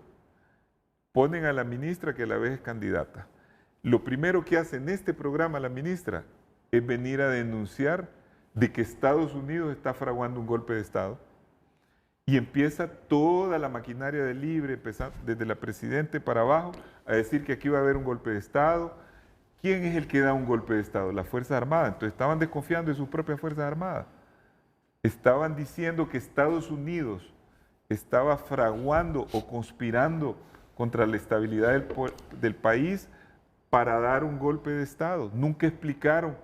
ponen a la ministra que a la vez es candidata. Lo primero que hace en este programa la ministra es venir a denunciar de que Estados Unidos está fraguando un golpe de Estado. Y empieza toda la maquinaria del Libre, desde la presidente para abajo, a decir que aquí va a haber un golpe de Estado. ¿Quién es el que da un golpe de Estado? Las Fuerzas Armadas. Entonces estaban desconfiando de sus propias Fuerzas Armadas. Estaban diciendo que Estados Unidos estaba fraguando o conspirando contra la estabilidad del país para dar un golpe de Estado. Nunca explicaron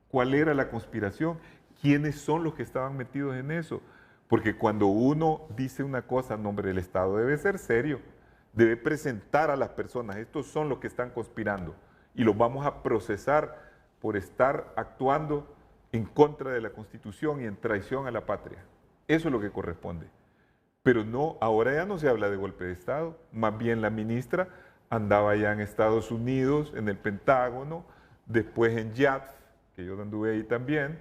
cuál era la conspiración, quiénes son los que estaban metidos en eso. Porque cuando uno dice una cosa en nombre del Estado debe ser serio, debe presentar a las personas, estos son los que están conspirando y los vamos a procesar por estar actuando en contra de la Constitución y en traición a la patria. Eso es lo que corresponde. Pero no, ahora ya no se habla de golpe de Estado, más bien la ministra andaba ya en Estados Unidos, en el Pentágono, después en YATF, que yo anduve ahí también,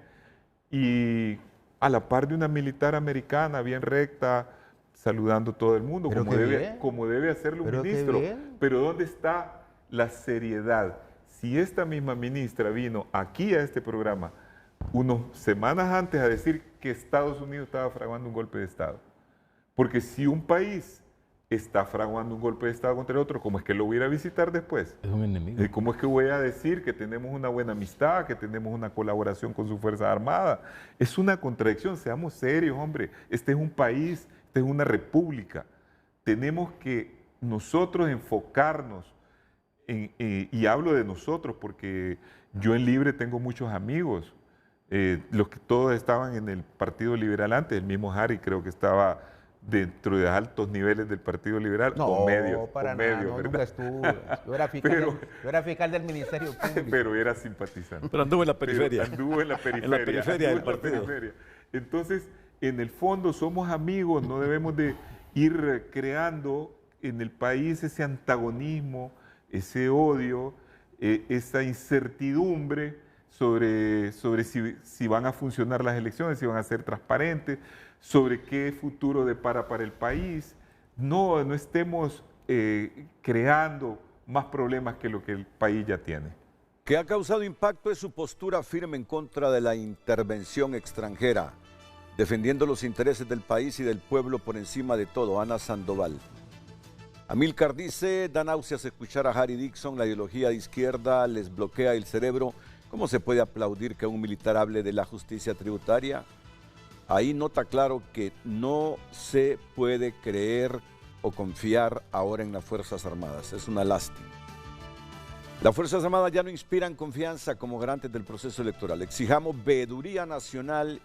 y a la par de una militar americana, bien recta, saludando a todo el mundo, como debe hacerlo un ministro. Pero ¿dónde está la seriedad? Si esta misma ministra vino aquí a este programa unas semanas antes a decir que Estados Unidos estaba fraguando un golpe de Estado. Porque si un país está fraguando un golpe de Estado contra el otro, ¿cómo es que lo voy a ir a visitar después? Es un enemigo. ¿Cómo es que voy a decir que tenemos una buena amistad, que tenemos una colaboración con su Fuerza Armada? Es una contradicción, seamos serios, hombre. Este es un país, esta es una república. Tenemos que nosotros enfocarnos, y hablo de nosotros porque yo en Libre tengo muchos amigos, los que todos estaban en el Partido Liberal antes, el mismo Harry creo que estaba dentro de altos niveles del Partido Liberal, no, o medios, para nada, no, nunca estuve. Yo era fiscal del Ministerio Público. Pero era simpatizante. Pero anduvo en la periferia. Anduvo en la periferia. En la periferia del partido. Entonces, en el fondo somos amigos, no debemos de ir creando en el país ese antagonismo, ese odio, esa incertidumbre sobre si van a funcionar las elecciones, si van a ser transparentes, sobre qué futuro depara para el país. No estemos creando más problemas que lo que el país ya tiene. Que ha causado impacto es su postura firme en contra de la intervención extranjera, defendiendo los intereses del país y del pueblo por encima de todo. Ana Sandoval. Amílcar dice, da náuseas escuchar a Harry Dixon, la ideología de izquierda les bloquea el cerebro. ¿Cómo se puede aplaudir que un militar hable de la justicia tributaria? Ahí nota claro que no se puede creer o confiar ahora en las Fuerzas Armadas. Es una lástima. Las Fuerzas Armadas ya no inspiran confianza como garantes del proceso electoral. Exijamos veeduría nacional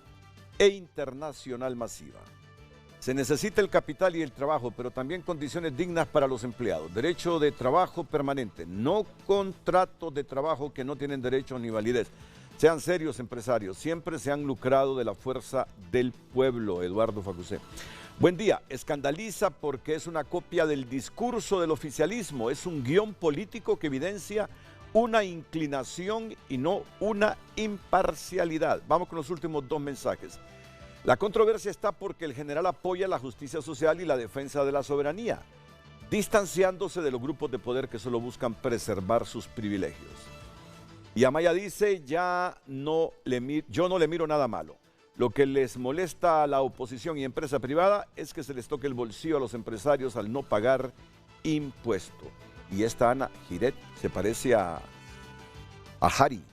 e internacional masiva. Se necesita el capital y el trabajo, pero también condiciones dignas para los empleados. Derecho de trabajo permanente, no contratos de trabajo que no tienen derecho ni validez. Sean serios, empresarios, siempre se han lucrado de la fuerza del pueblo. Eduardo Facusé. Buen día, escandaliza porque es una copia del discurso del oficialismo, es un guión político que evidencia una inclinación y no una imparcialidad. Vamos con los últimos dos mensajes. La controversia está porque el general apoya la justicia social y la defensa de la soberanía, distanciándose de los grupos de poder que solo buscan preservar sus privilegios. Y Amaya dice, yo no le miro nada malo. Lo que les molesta a la oposición y empresa privada es que se les toque el bolsillo a los empresarios al no pagar impuesto. Y esta Ana Giret se parece a Harry.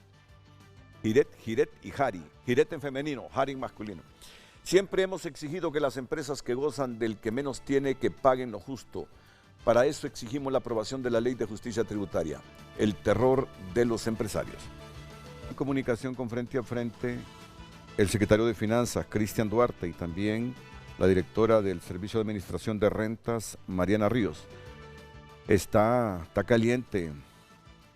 Giret y Harry. Giret en femenino, Harry en masculino. Siempre hemos exigido que las empresas que gozan del que menos tiene que paguen lo justo. Para eso exigimos la aprobación de la Ley de Justicia Tributaria, el terror de los empresarios. En comunicación con Frente a Frente, el secretario de Finanzas, Cristian Duarte, y también la directora del Servicio de Administración de Rentas, Mariana Ríos. Está caliente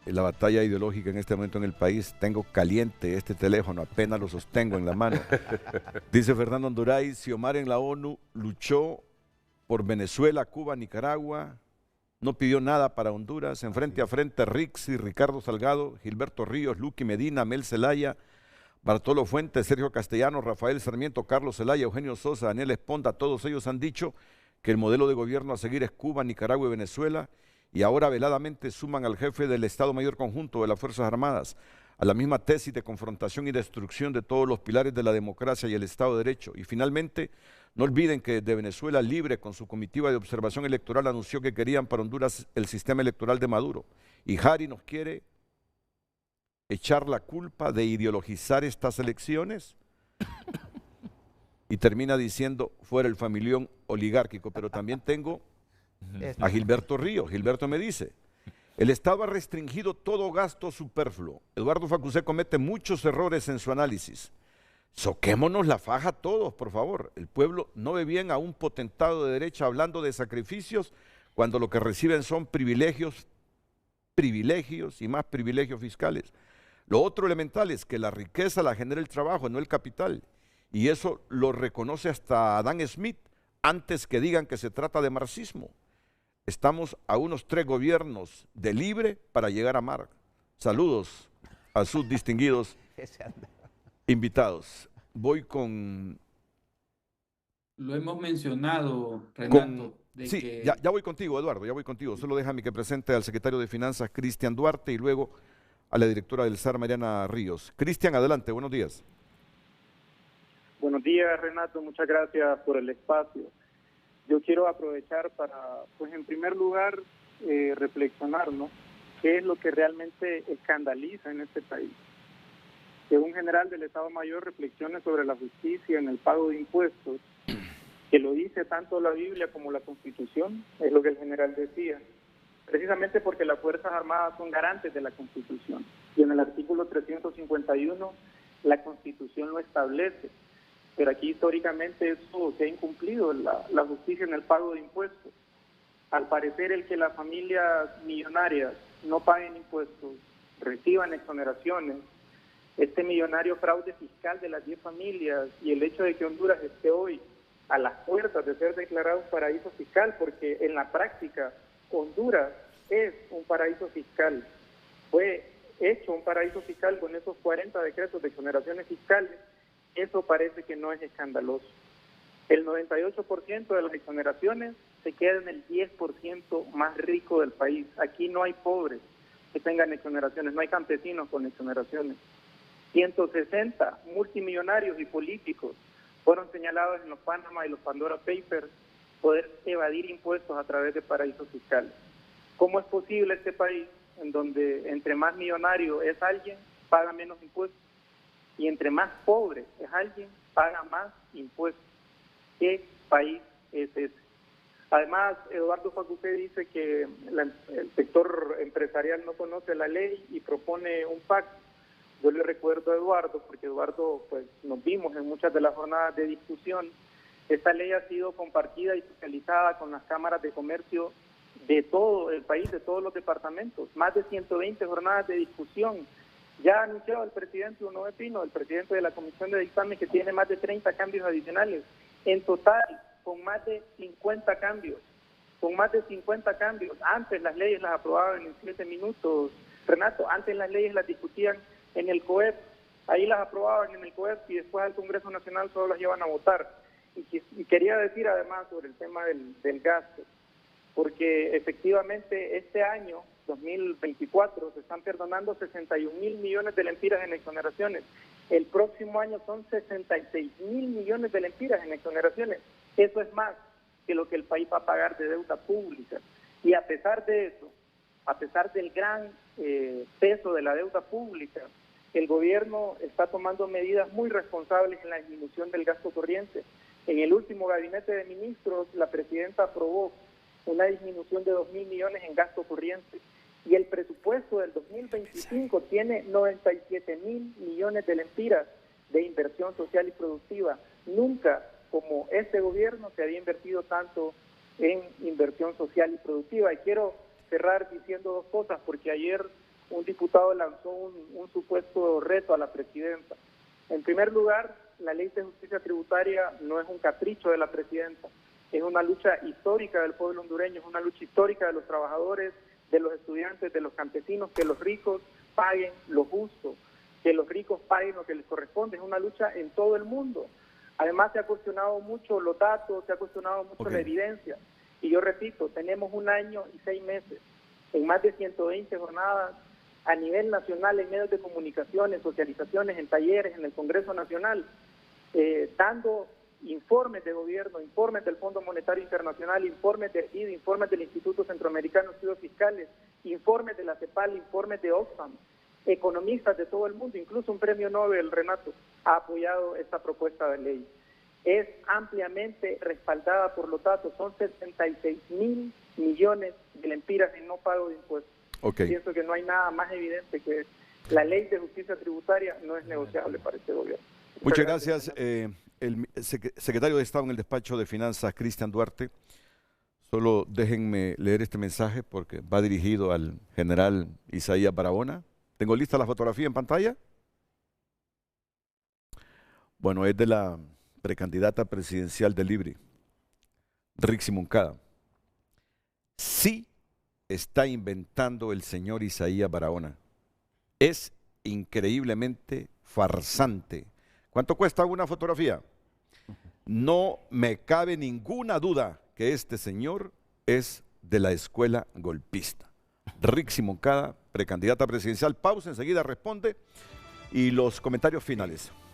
la batalla ideológica en este momento en el país. Tengo caliente este teléfono, apenas lo sostengo en la mano. Dice Fernando Anduray, Xiomar en la ONU luchó por Venezuela, Cuba, Nicaragua, no pidió nada para Honduras. En Frente a Frente, Rixi, Ricardo Salgado, Gilberto Ríos, Luqui Medina, Mel Zelaya, Bartolo Fuentes, Sergio Castellano, Rafael Sarmiento, Carlos Zelaya, Eugenio Sosa, Daniel Esponda, todos ellos han dicho que el modelo de gobierno a seguir es Cuba, Nicaragua y Venezuela, y ahora veladamente suman al jefe del Estado Mayor Conjunto de las Fuerzas Armadas a la misma tesis de confrontación y destrucción de todos los pilares de la democracia y el Estado de Derecho. Y finalmente, no olviden que desde Venezuela Libre, con su comitiva de observación electoral, anunció que querían para Honduras el sistema electoral de Maduro. Y Harry nos quiere echar la culpa de ideologizar estas elecciones y termina diciendo fuera el familión oligárquico. Pero también tengo a Gilberto Ríos. Gilberto me dice, El Estado ha restringido todo gasto superfluo. Eduardo Facusé comete muchos errores en su análisis. Soquémonos la faja todos, por favor. El pueblo no ve bien a un potentado de derecha hablando de sacrificios cuando lo que reciben son privilegios y más privilegios fiscales. Lo otro elemental es que la riqueza la genera el trabajo, no el capital. Y eso lo reconoce hasta Adam Smith, antes que digan que se trata de marxismo. Estamos a unos 3 gobiernos de libre para llegar a Marx. Saludos a sus distinguidos invitados. Voy con... Lo hemos mencionado, Renato. Sí, ya voy contigo, Eduardo, ya voy contigo. Solo déjame que presente al secretario de Finanzas, Cristian Duarte, y luego a la directora del SAR, Mariana Ríos. Cristian, adelante, buenos días. Buenos días, Renato, muchas gracias por el espacio. Yo quiero aprovechar para, pues en primer lugar, reflexionar, ¿no? ¿Qué es lo que realmente escandaliza en este país? Que un general del Estado Mayor reflexione sobre la justicia en el pago de impuestos, que lo dice tanto la Biblia como la Constitución, es lo que el general decía, precisamente porque las Fuerzas Armadas son garantes de la Constitución. Y en el artículo 351 la Constitución lo establece. Pero aquí históricamente eso se ha incumplido, la justicia en el pago de impuestos. Al parecer el que las familias millonarias no paguen impuestos, reciban exoneraciones, este millonario fraude fiscal de las 10 familias y el hecho de que Honduras esté hoy a las puertas de ser declarado un paraíso fiscal, porque en la práctica Honduras es un paraíso fiscal. Fue hecho un paraíso fiscal con esos 40 decretos de exoneraciones fiscales. Eso parece que no es escandaloso. El 98% de las exoneraciones se queda en el 10% más rico del país. Aquí no hay pobres que tengan exoneraciones, no hay campesinos con exoneraciones. 160 multimillonarios y políticos fueron señalados en los Panama y los Pandora Papers poder evadir impuestos a través de paraísos fiscales. ¿Cómo es posible este país en donde entre más millonario es alguien, paga menos impuestos? Y entre más pobre es alguien, paga más impuestos. ¿Qué país es ese? Además, Eduardo Facusé dice que el sector empresarial no conoce la ley y propone un pacto. Yo le recuerdo a Eduardo, porque Eduardo, pues nos vimos en muchas de las jornadas de discusión. Esta ley ha sido compartida y socializada con las cámaras de comercio de todo el país, de todos los departamentos. Más de 120 jornadas de discusión. Ya ha anunciado el presidente Unoe Pino, el presidente de la Comisión de Dictamen, que tiene más de 30 cambios adicionales. En total, con más de 50 cambios. Con más de 50 cambios. Antes las leyes las aprobaban en 7 minutos. Renato, antes las leyes las discutían en el COEP. Ahí las aprobaban en el COEP y después al Congreso Nacional solo las llevan a votar. Y quería decir además sobre el tema del gasto, porque efectivamente este año 2024 se están perdonando 61.000 millones de lempiras en exoneraciones. El próximo año son 66.000 millones de lempiras en exoneraciones. Eso es más que lo que el país va a pagar de deuda pública. Y a pesar de eso, a pesar del gran peso de la deuda pública, el gobierno está tomando medidas muy responsables en la disminución del gasto corriente. En el último gabinete de ministros, la presidenta aprobó una disminución de 2.000 millones en gasto corriente y el presupuesto del 2025 tiene 97.000 millones de lempiras de inversión social y productiva. Nunca, como este gobierno, se había invertido tanto en inversión social y productiva. Y quiero cerrar diciendo dos cosas, porque ayer un diputado lanzó un supuesto reto a la presidenta. En primer lugar, la ley de justicia tributaria no es un capricho de la presidenta, es una lucha histórica del pueblo hondureño, es una lucha histórica de los trabajadores, de los estudiantes, de los campesinos, que los ricos paguen lo justo, que los ricos paguen lo que les corresponde, es una lucha en todo el mundo. Además se ha cuestionado mucho los datos, se ha cuestionado mucho la evidencia, y yo repito, tenemos 1 año y 6 meses, en más de 120 jornadas, a nivel nacional, en medios de comunicación, en socializaciones, en talleres, en el Congreso Nacional, dando informes de gobierno, informes del Fondo Monetario Internacional, informes del IDE, informes del Instituto Centroamericano de Estudios Fiscales, informes de la CEPAL, informes de Oxfam, economistas de todo el mundo, incluso un premio Nobel, Renato, ha apoyado esta propuesta de ley. Es ampliamente respaldada por los datos, son 66.000 millones de lempiras en no pago de impuestos. Pienso que no hay nada más evidente que la ley de justicia tributaria no es negociable para este gobierno. Muchas gracias. El secretario de Estado en el despacho de Finanzas, Cristian Duarte. Solo déjenme leer este mensaje porque va dirigido al general Isaías Barahona. ¿Tengo lista la fotografía en pantalla? Bueno, es de la precandidata presidencial del Libre, Rixi Moncada. Sí está inventando el señor Isaías Barahona. Es increíblemente farsante. ¿Cuánto cuesta una fotografía? No me cabe ninguna duda que este señor es de la escuela golpista. Rixi Moncada, precandidata presidencial. Pausa, enseguida responde. Y los comentarios finales.